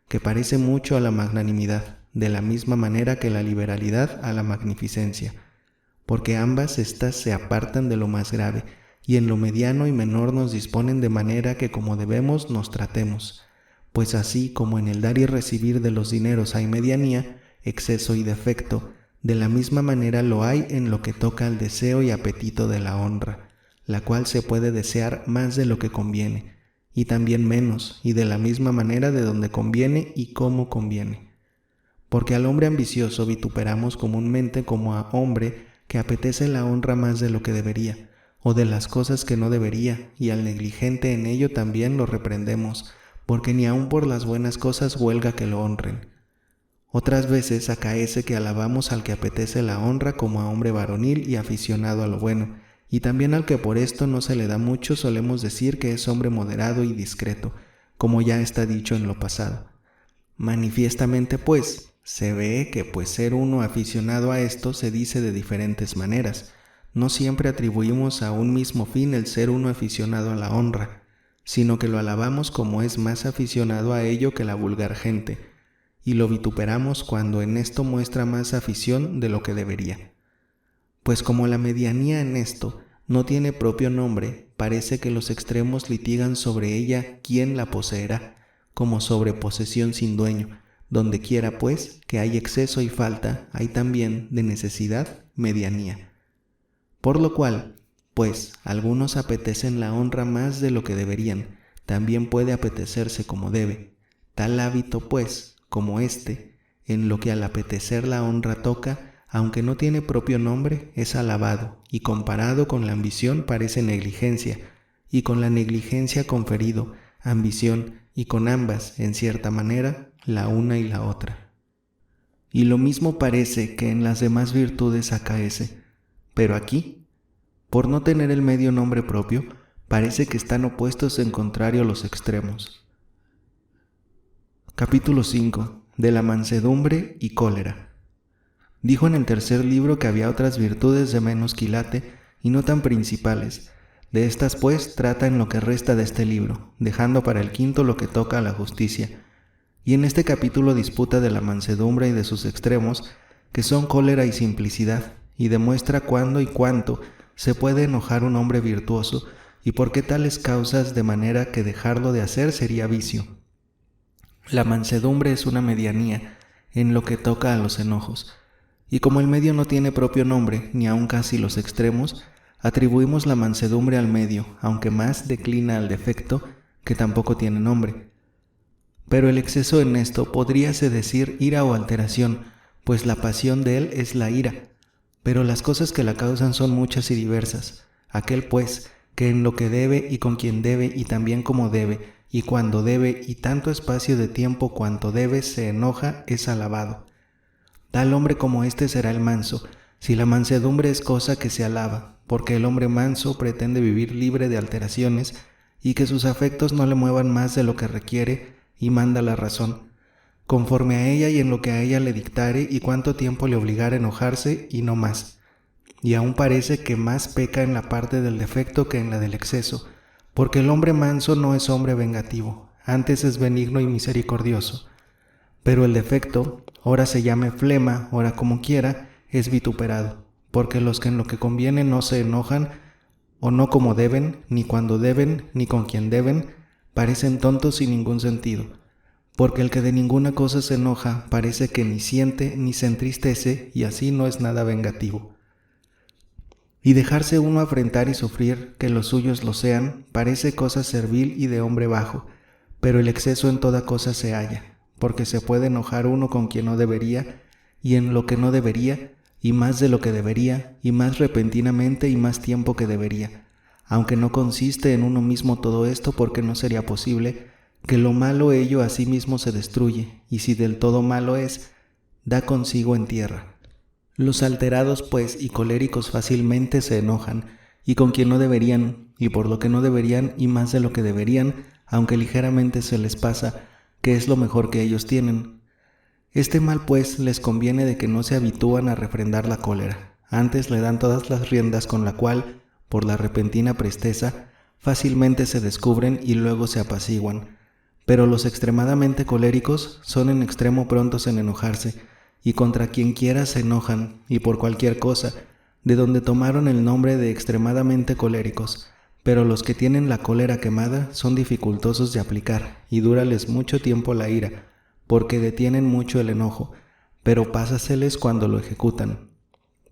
que parece mucho a la magnanimidad, de la misma manera que la liberalidad a la magnificencia, porque ambas éstas se apartan de lo más grave, y en lo mediano y menor nos disponen de manera que como debemos nos tratemos, pues así como en el dar y recibir de los dineros hay medianía, exceso y defecto, de la misma manera lo hay en lo que toca al deseo y apetito de la honra, la cual se puede desear más de lo que conviene, y también menos, y de la misma manera de donde conviene y cómo conviene. Porque al hombre ambicioso vituperamos comúnmente como a hombre que apetece la honra más de lo que debería, o de las cosas que no debería, y al negligente en ello también lo reprendemos, porque ni aun por las buenas cosas huelga que lo honren. Otras veces acaece que alabamos al que apetece la honra como a hombre varonil y aficionado a lo bueno, y también al que por esto no se le da mucho solemos decir que es hombre moderado y discreto, como ya está dicho en lo pasado. Manifiestamente, pues, se ve que ser uno aficionado a esto se dice de diferentes maneras. No siempre atribuimos a un mismo fin el ser uno aficionado a la honra, sino que lo alabamos como es más aficionado a ello que la vulgar gente, y lo vituperamos cuando en esto muestra más afición de lo que debería. Pues como la medianía en esto no tiene propio nombre, parece que los extremos litigan sobre ella quién la poseerá, como sobre posesión sin dueño. Donde quiera, pues, que hay exceso y falta, hay también, de necesidad, medianía. Por lo cual, pues, algunos apetecen la honra más de lo que deberían, también puede apetecerse como debe. Tal hábito, pues, como este, en lo que al apetecer la honra toca, aunque no tiene propio nombre, es alabado, y comparado con la ambición parece negligencia, y con la negligencia conferido, ambición, y con ambas, en cierta manera, la una y la otra. Y lo mismo parece que en las demás virtudes acaece, pero aquí, por no tener el medio nombre propio, parece que están opuestos en contrario los extremos. Capítulo 5. De la mansedumbre y cólera. Dijo en el tercer libro que había otras virtudes de menos quilate y no tan principales. De estas pues trata en lo que resta de este libro, dejando para el quinto lo que toca a la justicia. Y en este capítulo disputa de la mansedumbre y de sus extremos, que son cólera y simplicidad, y demuestra cuándo y cuánto se puede enojar un hombre virtuoso, y por qué tales causas, de manera que dejarlo de hacer sería vicio. La mansedumbre es una medianía en lo que toca a los enojos, y como el medio no tiene propio nombre, ni aun casi los extremos, atribuimos la mansedumbre al medio, aunque más declina al defecto, que tampoco tiene nombre. Pero el exceso en esto podríase decir ira o alteración, pues la pasión de él es la ira, pero las cosas que la causan son muchas y diversas. Aquel pues, que en lo que debe y con quien debe y también como debe, y cuando debe y tanto espacio de tiempo cuanto debe se enoja, es alabado. Tal hombre como este será el manso, si la mansedumbre es cosa que se alaba, porque el hombre manso pretende vivir libre de alteraciones y que sus afectos no le muevan más de lo que requiere y manda la razón, conforme a ella y en lo que a ella le dictare y cuánto tiempo le obligare a enojarse y no más. Y aún parece que más peca en la parte del defecto que en la del exceso, porque el hombre manso no es hombre vengativo, antes es benigno y misericordioso. Pero el defecto, ora se llame flema, ora como quiera, es vituperado, porque los que en lo que conviene no se enojan, o no como deben, ni cuando deben, ni con quien deben, parecen tontos sin ningún sentido, porque el que de ninguna cosa se enoja parece que ni siente ni se entristece y así no es nada vengativo. Y dejarse uno afrentar y sufrir, que los suyos lo sean, parece cosa servil y de hombre bajo, pero el exceso en toda cosa se halla, porque se puede enojar uno con quien no debería, y en lo que no debería, y más de lo que debería, y más repentinamente y más tiempo que debería, aunque no consiste en uno mismo todo esto porque no sería posible, que lo malo ello a sí mismo se destruye, y si del todo malo es, da consigo en tierra. Los alterados, pues, y coléricos fácilmente se enojan, y con quien no deberían, y por lo que no deberían, y más de lo que deberían, aunque ligeramente se les pasa, que es lo mejor que ellos tienen. Este mal, pues, les conviene de que no se habitúan a refrendar la cólera, antes le dan todas las riendas con la cual, por la repentina presteza, fácilmente se descubren y luego se apaciguan. Pero los extremadamente coléricos son en extremo prontos en enojarse, y contra quien quiera se enojan, y por cualquier cosa, de donde tomaron el nombre de extremadamente coléricos, pero los que tienen la cólera quemada son dificultosos de aplicar, y dúrales mucho tiempo la ira, porque detienen mucho el enojo, pero pásaseles cuando lo ejecutan,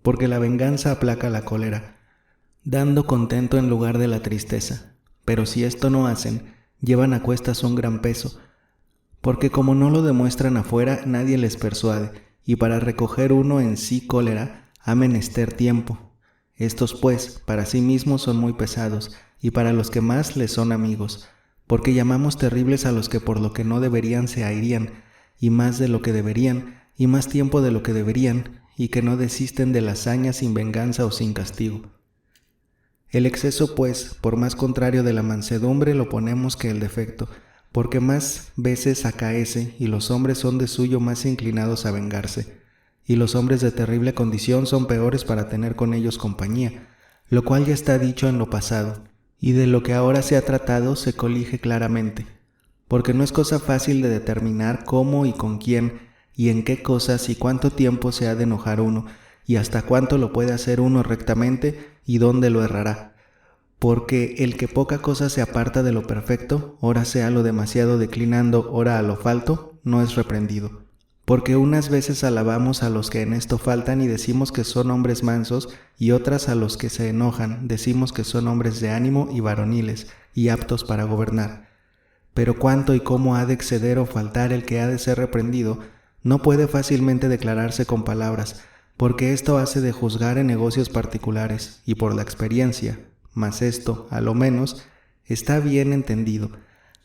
porque la venganza aplaca la cólera. dando contento en lugar de la tristeza. Pero si esto no hacen, llevan a cuestas un gran peso, porque como no lo demuestran afuera, nadie les persuade, y para recoger uno en sí cólera, ha menester tiempo. Estos pues, para sí mismos son muy pesados, y para los que más les son amigos, porque llamamos terribles a los que por lo que no deberían se airían, y más de lo que deberían, y más tiempo de lo que deberían, y que no desisten de la hazaña sin venganza o sin castigo. El exceso, pues, por más contrario de la mansedumbre lo ponemos que el defecto, porque más veces acaece, y los hombres son de suyo más inclinados a vengarse, y los hombres de terrible condición son peores para tener con ellos compañía, lo cual ya está dicho en lo pasado, y de lo que ahora se ha tratado se colige claramente, porque no es cosa fácil de determinar cómo y con quién, y en qué cosas y cuánto tiempo se ha de enojar uno, y hasta cuánto lo puede hacer uno rectamente, y dónde lo errará. Porque el que poca cosa se aparta de lo perfecto, ora sea lo demasiado declinando, ora a lo falto, no es reprendido. Porque unas veces alabamos a los que en esto faltan y decimos que son hombres mansos, y otras a los que se enojan decimos que son hombres de ánimo y varoniles, y aptos para gobernar. Pero cuánto y cómo ha de exceder o faltar el que ha de ser reprendido, no puede fácilmente declararse con palabras, porque esto hace de juzgar en negocios particulares, y por la experiencia. Mas esto, a lo menos, está bien entendido,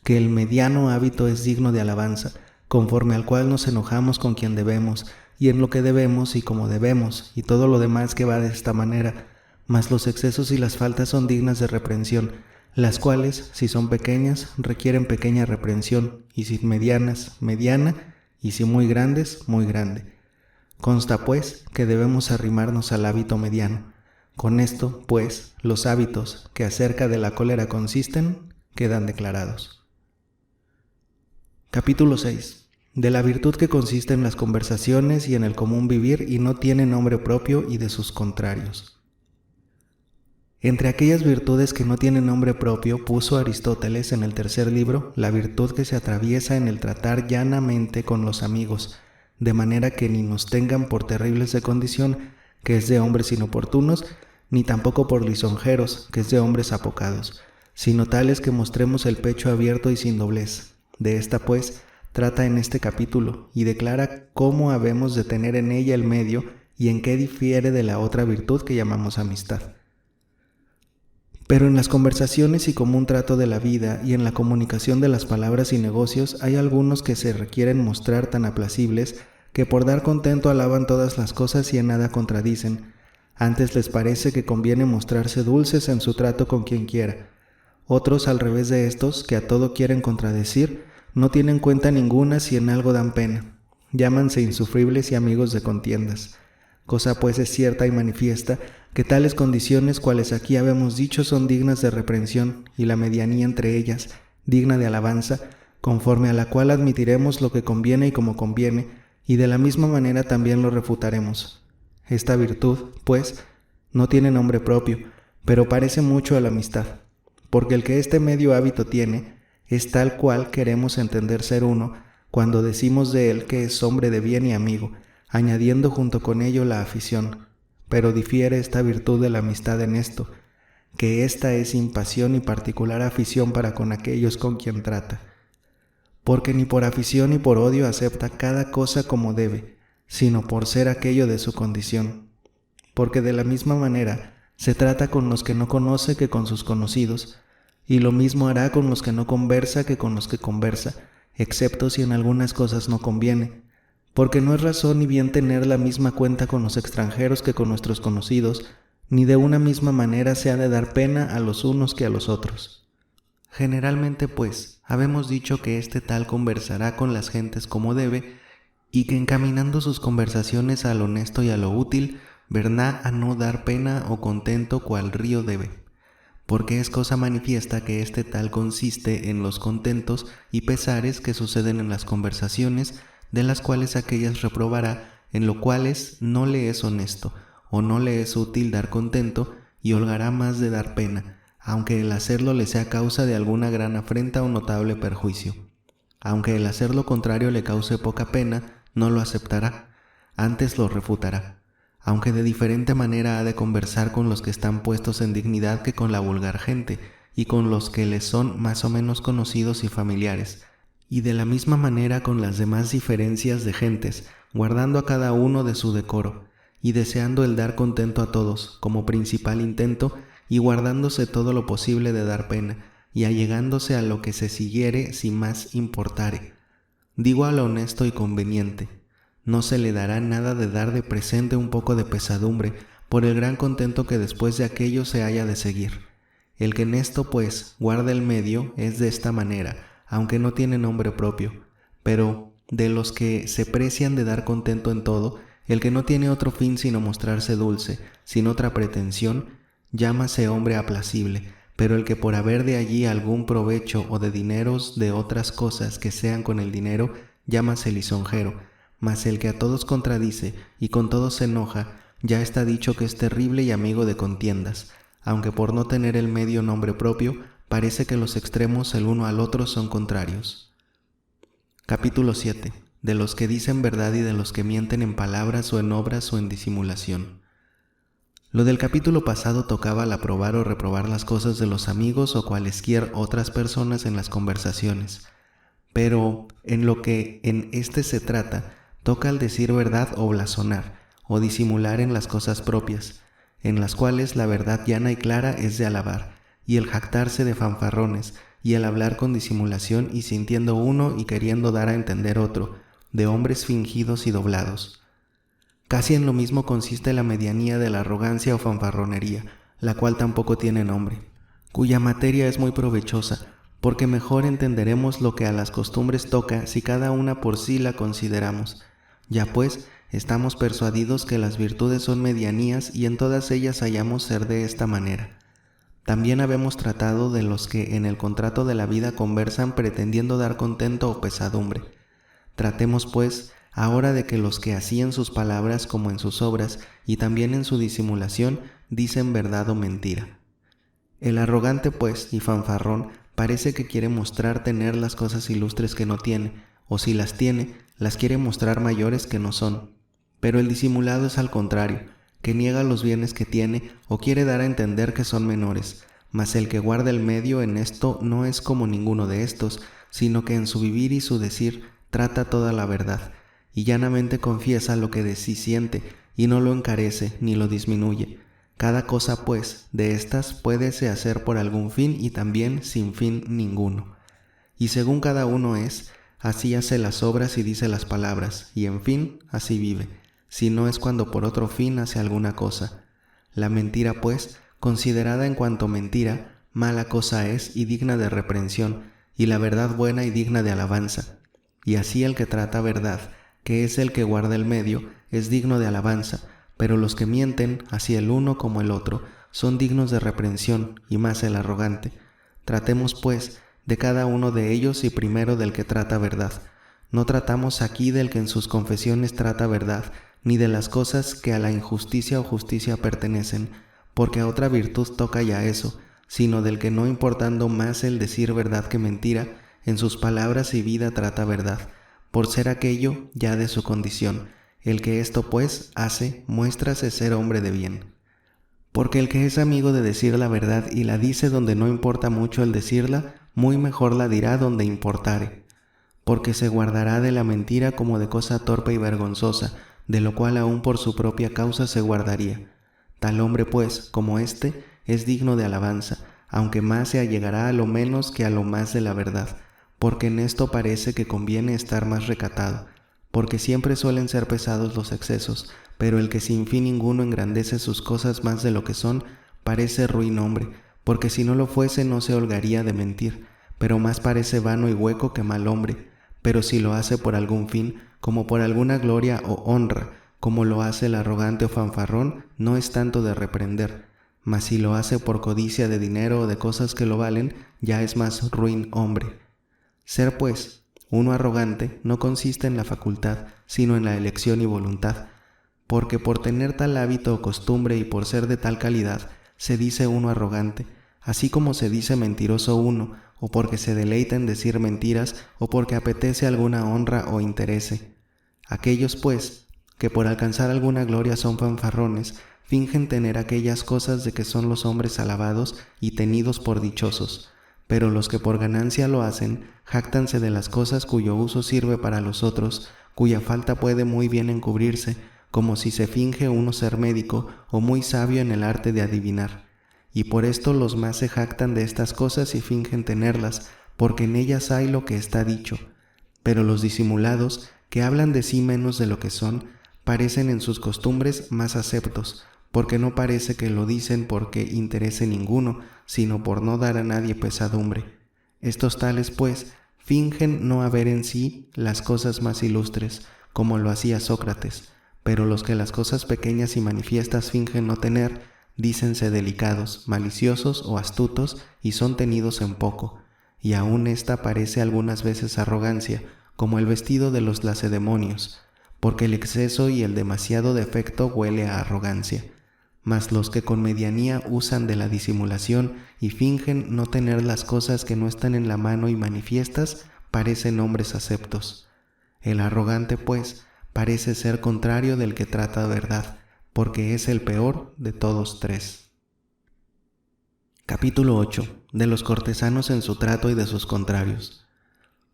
que el mediano hábito es digno de alabanza, conforme al cual nos enojamos con quien debemos, y en lo que debemos y como debemos, y todo lo demás que va de esta manera. Mas los excesos y las faltas son dignas de reprensión, las cuales, si son pequeñas, requieren pequeña reprensión, y si medianas, mediana, y si muy grandes, muy grande. Consta, pues, que debemos arrimarnos al hábito mediano. Con esto, pues, los hábitos que acerca de la cólera consisten, quedan declarados. Capítulo 6. De la virtud que consiste en las conversaciones y en el común vivir y no tiene nombre propio y de sus contrarios. Entre aquellas virtudes que no tienen nombre propio puso Aristóteles en el tercer libro la virtud que se atraviesa en el tratar llanamente con los amigos, de manera que ni nos tengan por terribles de condición, que es de hombres inoportunos, ni tampoco por lisonjeros, que es de hombres apocados, sino tales que mostremos el pecho abierto y sin doblez. De esta, pues, trata en este capítulo, y declara cómo habemos de tener en ella el medio y en qué difiere de la otra virtud que llamamos amistad. Pero en las conversaciones y común trato de la vida y en la comunicación de las palabras y negocios hay algunos que se requieren mostrar tan aplacibles que por dar contento alaban todas las cosas y en nada contradicen. Antes les parece que conviene mostrarse dulces en su trato con quien quiera. Otros, al revés de estos, que a todo quieren contradecir, no tienen cuenta ninguna si en algo dan pena. Llámanse insufribles y amigos de contiendas. Cosa pues es cierta y manifiesta, que tales condiciones cuales aquí habemos dicho son dignas de reprensión, y la medianía entre ellas, digna de alabanza, conforme a la cual admitiremos lo que conviene y como conviene, y de la misma manera también lo refutaremos. Esta virtud, pues, no tiene nombre propio, pero parece mucho a la amistad, porque el que este medio hábito tiene, es tal cual queremos entender ser uno, cuando decimos de él que es hombre de bien y amigo, añadiendo junto con ello la afición. Pero difiere esta virtud de la amistad en esto, que ésta es sin pasión y particular afición para con aquellos con quien trata. Porque ni por afición ni por odio acepta cada cosa como debe, sino por ser aquello de su condición. Porque de la misma manera se trata con los que no conoce que con sus conocidos, y lo mismo hará con los que no conversa que con los que conversa, excepto si en algunas cosas no conviene. Porque no es razón ni bien tener la misma cuenta con los extranjeros que con nuestros conocidos, ni de una misma manera se ha de dar pena a los unos que a los otros. Generalmente, pues, habemos dicho que este tal conversará con las gentes como debe, y que encaminando sus conversaciones a lo honesto y a lo útil, verná a no dar pena o contento cual río debe. Porque es cosa manifiesta que este tal consiste en los contentos y pesares que suceden en las conversaciones, de las cuales aquellas reprobará, en lo cuales no le es honesto, o no le es útil dar contento, y holgará más de dar pena, aunque el hacerlo le sea causa de alguna gran afrenta o notable perjuicio. Aunque el hacer lo contrario le cause poca pena, no lo aceptará, antes lo refutará. aunque de diferente manera ha de conversar con los que están puestos en dignidad que con la vulgar gente, y con los que les son más o menos conocidos y familiares, y de la misma manera con las demás diferencias de gentes, guardando a cada uno de su decoro, y deseando el dar contento a todos, como principal intento, y guardándose todo lo posible de dar pena, y allegándose a lo que se siguiere si más importare. Digo a lo honesto y conveniente, no se le dará nada de dar de presente un poco de pesadumbre, por el gran contento que después de aquello se haya de seguir. El que en esto, pues, guarda el medio es de esta manera, aunque no tiene nombre propio, pero de los que se precian de dar contento en todo, el que no tiene otro fin sino mostrarse dulce, sin otra pretensión, llámase hombre aplacible, pero el que por haber de allí algún provecho o de dineros de otras cosas que sean con el dinero, llámase lisonjero, mas el que a todos contradice y con todos se enoja, ya está dicho que es terrible y amigo de contiendas, aunque por no tener el medio nombre propio, parece que los extremos el uno al otro son contrarios. Capítulo 7. De los que dicen verdad y de los que mienten en palabras o en obras o en disimulación. Lo del capítulo pasado tocaba al aprobar o reprobar las cosas de los amigos o cualesquier otras personas en las conversaciones, pero en lo que en este se trata, toca al decir verdad o blasonar, o disimular en las cosas propias, en las cuales la verdad llana y clara es de alabar, y el jactarse de fanfarrones, y el hablar con disimulación y sintiendo uno y queriendo dar a entender otro, de hombres fingidos y doblados. Casi en lo mismo consiste la medianía de la arrogancia o fanfarronería, la cual tampoco tiene nombre, cuya materia es muy provechosa, porque mejor entenderemos lo que a las costumbres toca si cada una por sí la consideramos. Ya pues, estamos persuadidos que las virtudes son medianías y en todas ellas hallamos ser de esta manera. También habemos tratado de los que en el contrato de la vida conversan pretendiendo dar contento o pesadumbre. Tratemos, pues, ahora de que los que así en sus palabras como en sus obras y también en su disimulación dicen verdad o mentira. El arrogante, pues, y fanfarrón parece que quiere mostrar tener las cosas ilustres que no tiene, o si las tiene, las quiere mostrar mayores que no son. Pero el disimulado es al contrario, que niega los bienes que tiene o quiere dar a entender que son menores, mas el que guarda el medio en esto no es como ninguno de estos, sino que en su vivir y su decir trata toda la verdad, y llanamente confiesa lo que de sí siente, y no lo encarece ni lo disminuye. Cada cosa, pues, de estas puédese hacer por algún fin y también sin fin ninguno. Y según cada uno es, así hace las obras y dice las palabras, y en fin, así vive, si no es cuando por otro fin hace alguna cosa. La mentira, pues, considerada en cuanto mentira, mala cosa es y digna de reprensión, y la verdad buena y digna de alabanza. Y así el que trata verdad, que es el que guarda el medio, es digno de alabanza, pero los que mienten, así el uno como el otro, son dignos de reprensión, y más el arrogante. Tratemos, pues, de cada uno de ellos y primero del que trata verdad. No tratamos aquí del que en sus confesiones trata verdad, ni de las cosas que a la injusticia o justicia pertenecen, porque a otra virtud toca ya eso, sino del que no importando más el decir verdad que mentira, en sus palabras y vida trata verdad, por ser aquello ya de su condición. El que esto pues hace, muéstrase ser hombre de bien. Porque el que es amigo de decir la verdad y la dice donde no importa mucho el decirla, muy mejor la dirá donde importare. Porque se guardará de la mentira como de cosa torpe y vergonzosa, de lo cual aún por su propia causa se guardaría. Tal hombre pues, como éste, es digno de alabanza, aunque más se allegará a lo menos que a lo más de la verdad, porque en esto parece que conviene estar más recatado, porque siempre suelen ser pesados los excesos, pero el que sin fin ninguno engrandece sus cosas más de lo que son, parece ruin hombre, porque si no lo fuese no se holgaría de mentir, pero más parece vano y hueco que mal hombre, pero si lo hace por algún fin, como por alguna gloria o honra, como lo hace el arrogante o fanfarrón, no es tanto de reprender, mas si lo hace por codicia de dinero o de cosas que lo valen, ya es más ruin hombre. Ser, pues, uno arrogante no consiste en la facultad, sino en la elección y voluntad, porque por tener tal hábito o costumbre y por ser de tal calidad, se dice uno arrogante, así como se dice mentiroso uno, o porque se deleita en decir mentiras, o porque apetece alguna honra o interese. Aquellos, pues, que por alcanzar alguna gloria son fanfarrones, fingen tener aquellas cosas de que son los hombres alabados y tenidos por dichosos. Pero los que por ganancia lo hacen, jáctanse de las cosas cuyo uso sirve para los otros, cuya falta puede muy bien encubrirse, como si se finge uno ser médico o muy sabio en el arte de adivinar. Y por esto los más se jactan de estas cosas y fingen tenerlas, porque en ellas hay lo que está dicho. Pero los disimulados, que hablan de sí menos de lo que son, parecen en sus costumbres más aceptos, porque no parece que lo dicen porque interese ninguno, sino por no dar a nadie pesadumbre. Estos tales, pues, fingen no haber en sí las cosas más ilustres, como lo hacía Sócrates, pero los que las cosas pequeñas y manifiestas fingen no tener, dícense delicados, maliciosos o astutos, y son tenidos en poco, y aun esta parece algunas veces arrogancia, como el vestido de los lacedemonios, porque el exceso y el demasiado defecto huele a arrogancia. Mas los que con medianía usan de la disimulación y fingen no tener las cosas que no están en la mano y manifiestas, parecen hombres aceptos. El arrogante, pues, parece ser contrario del que trata verdad, porque es el peor de todos tres. Capítulo 8. De los cortesanos en su trato y de sus contrarios.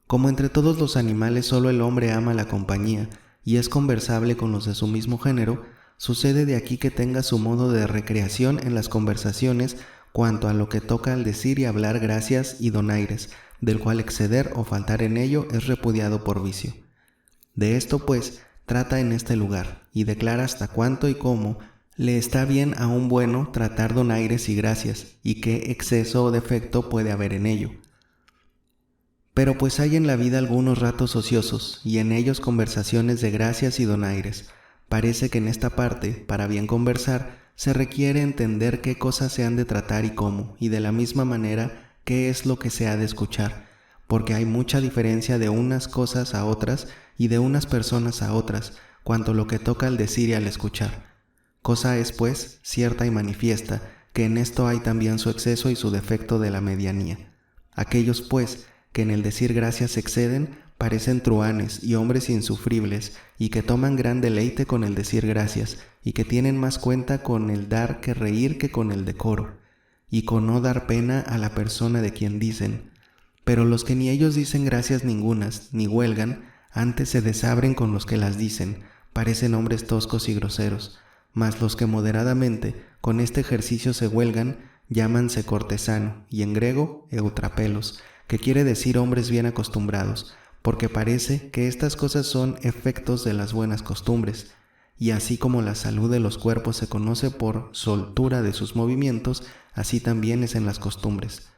Como entre todos los animales solo el hombre ama la compañía y es conversable con los de su mismo género, sucede de aquí que tenga su modo de recreación en las conversaciones cuanto a lo que toca al decir y hablar gracias y donaires, del cual exceder o faltar en ello es repudiado por vicio. De esto, pues, trata en este lugar, y declara hasta cuánto y cómo le está bien a un bueno tratar donaires y gracias, y qué exceso o defecto puede haber en ello. Pero pues hay en la vida algunos ratos ociosos, y en ellos conversaciones de gracias y donaires. Parece que en esta parte, para bien conversar, se requiere entender qué cosas se han de tratar y cómo, y de la misma manera qué es lo que se ha de escuchar, porque hay mucha diferencia de unas cosas a otras y de unas personas a otras, cuanto lo que toca al decir y al escuchar. Cosa es, pues, cierta y manifiesta, que en esto hay también su exceso y su defecto de la medianía. Aquellos, pues, que en el decir gracias exceden, parecen truhanes y hombres insufribles, y que toman gran deleite con el decir gracias, y que tienen más cuenta con el dar que reír que con el decoro, y con no dar pena a la persona de quien dicen. Pero los que ni ellos dicen gracias ningunas, ni huelgan, antes se desabren con los que las dicen, parecen hombres toscos y groseros. Mas los que moderadamente con este ejercicio se huelgan, llámanse cortesano, y en griego eutrapelos, que quiere decir hombres bien acostumbrados, porque parece que estas cosas son efectos de las buenas costumbres, y así como la salud de los cuerpos se conoce por soltura de sus movimientos, así también es en las costumbres.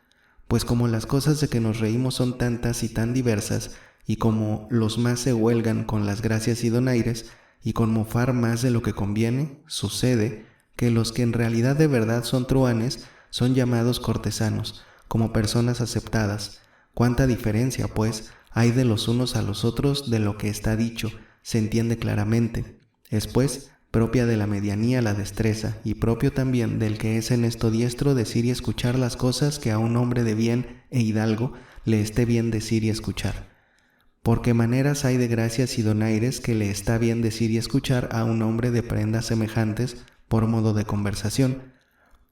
Pues como las cosas de que nos reímos son tantas y tan diversas, y como los más se huelgan con las gracias y donaires, y con mofar más de lo que conviene, sucede que los que en realidad de verdad son truhanes son llamados cortesanos, como personas aceptadas. Cuánta diferencia, pues, hay de los unos a los otros de lo que está dicho, se entiende claramente. Es, pues, propia de la medianía la destreza, y propio también del que es en esto diestro decir y escuchar las cosas que a un hombre de bien e hidalgo le esté bien decir y escuchar. Porque maneras hay de gracias y donaires que le está bien decir y escuchar a un hombre de prendas semejantes por modo de conversación.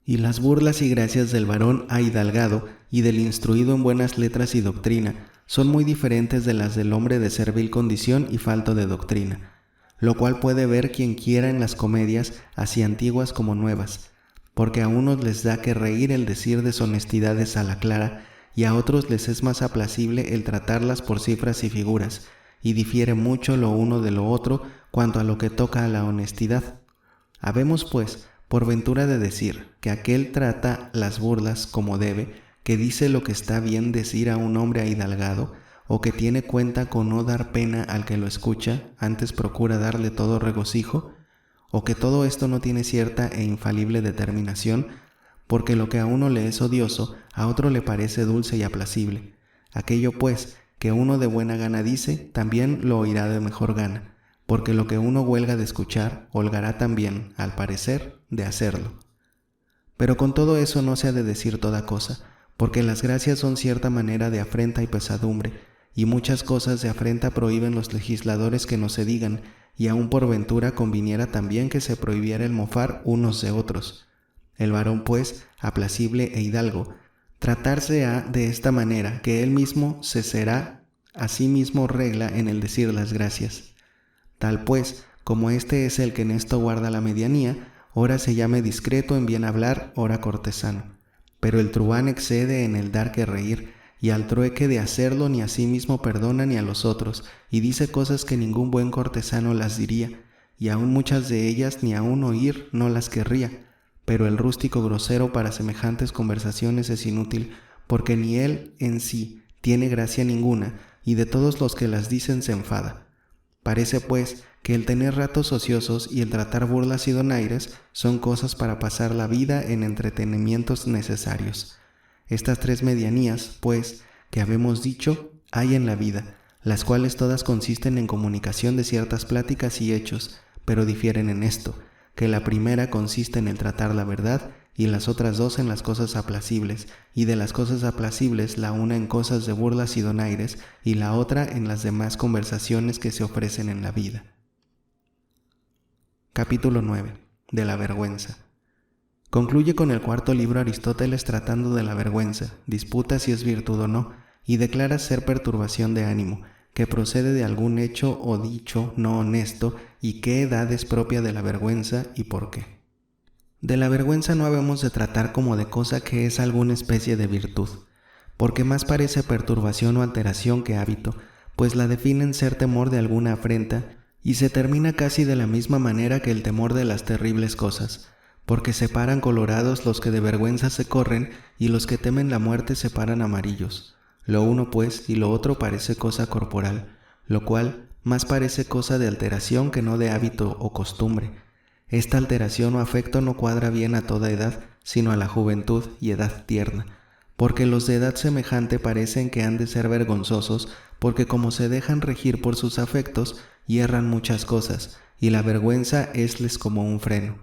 Y las burlas y gracias del varón ahidalgado y del instruido en buenas letras y doctrina son muy diferentes de las del hombre de servil condición y falto de doctrina, lo cual puede ver quien quiera en las comedias, así antiguas como nuevas, porque a unos les da que reír el decir deshonestidades a la clara, y a otros les es más aplacible el tratarlas por cifras y figuras, y difiere mucho lo uno de lo otro cuanto a lo que toca a la honestidad. Habemos, pues, por ventura de decir que aquel trata las burlas como debe, que dice lo que está bien decir a un hombre ahidalgado, o que tiene cuenta con no dar pena al que lo escucha, antes procura darle todo regocijo, o que todo esto no tiene cierta e infalible determinación, porque lo que a uno le es odioso, a otro le parece dulce y aplacible. Aquello, pues, que uno de buena gana dice, también lo oirá de mejor gana, porque lo que uno huelga de escuchar, holgará también, al parecer, de hacerlo. Pero con todo eso no se ha de decir toda cosa, porque las gracias son cierta manera de afrenta y pesadumbre, y muchas cosas de afrenta prohíben los legisladores que no se digan, y aun por ventura conviniera también que se prohibiera el mofar unos de otros. El varón, pues, aplacible e hidalgo, tratarse ha de esta manera, que él mismo se será a sí mismo regla en el decir las gracias. Tal pues, como este es el que en esto guarda la medianía, ora se llame discreto en bien hablar, ora cortesano. Pero el truhán excede en el dar que reír, y al trueque de hacerlo ni a sí mismo perdona ni a los otros, y dice cosas que ningún buen cortesano las diría, y aun muchas de ellas ni aun oír no las querría. Pero el rústico grosero para semejantes conversaciones es inútil, porque ni él en sí tiene gracia ninguna, y de todos los que las dicen se enfada. Parece, pues, que el tener ratos ociosos y el tratar burlas y donaires son cosas para pasar la vida en entretenimientos necesarios. Estas tres medianías, pues, que habemos dicho, hay en la vida, las cuales todas consisten en comunicación de ciertas pláticas y hechos, pero difieren en esto, que la primera consiste en el tratar la verdad y las otras dos en las cosas aplacibles, y de las cosas aplacibles la una en cosas de burlas y donaires y la otra en las demás conversaciones que se ofrecen en la vida. Capítulo 9. De la vergüenza. Concluye con el cuarto libro Aristóteles tratando de la vergüenza, disputa si es virtud o no, y declara ser perturbación de ánimo, que procede de algún hecho o dicho no honesto, y qué edad es propia de la vergüenza y por qué. De la vergüenza no habemos de tratar como de cosa que es alguna especie de virtud, porque más parece perturbación o alteración que hábito, pues la definen ser temor de alguna afrenta, y se termina casi de la misma manera que el temor de las terribles cosas, porque se paran colorados los que de vergüenza se corren, y los que temen la muerte se paran amarillos. Lo uno, pues, y lo otro parece cosa corporal, lo cual más parece cosa de alteración que no de hábito o costumbre. Esta alteración o afecto no cuadra bien a toda edad, sino a la juventud y edad tierna, porque los de edad semejante parecen que han de ser vergonzosos, porque como se dejan regir por sus afectos, hierran muchas cosas, y la vergüenza esles como un freno.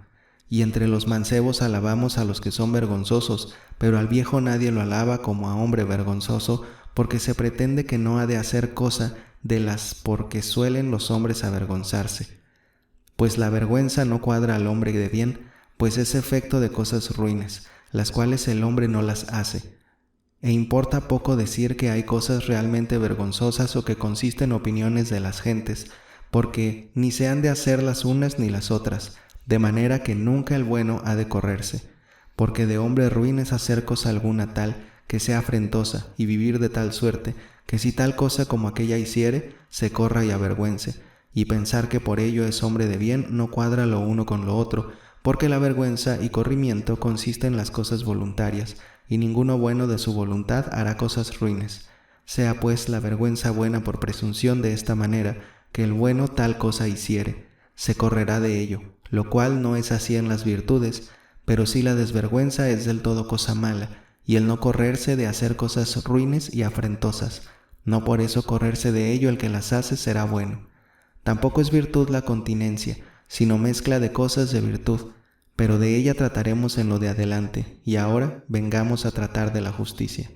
Y entre los mancebos alabamos a los que son vergonzosos, pero al viejo nadie lo alaba como a hombre vergonzoso, porque se pretende que no ha de hacer cosa de las por que suelen los hombres avergonzarse. Pues la vergüenza no cuadra al hombre de bien, pues es efecto de cosas ruines, las cuales el hombre no las hace. E importa poco decir que hay cosas realmente vergonzosas o que consisten en opiniones de las gentes, porque ni se han de hacer las unas ni las otras, de manera que nunca el bueno ha de correrse, porque de hombre ruin es hacer cosa alguna tal que sea afrentosa y vivir de tal suerte que si tal cosa como aquella hiciere, se corra y avergüence, y pensar que por ello es hombre de bien no cuadra lo uno con lo otro, porque la vergüenza y corrimiento consiste en las cosas voluntarias, y ninguno bueno de su voluntad hará cosas ruines. Sea pues la vergüenza buena por presunción de esta manera, que el bueno tal cosa hiciere, se correrá de ello, lo cual no es así en las virtudes, pero sí la desvergüenza es del todo cosa mala, y el no correrse de hacer cosas ruines y afrentosas. No por eso correrse de ello el que las hace será bueno. Tampoco es virtud la continencia, sino mezcla de cosas de virtud, pero de ella trataremos en lo de adelante, y ahora vengamos a tratar de la justicia.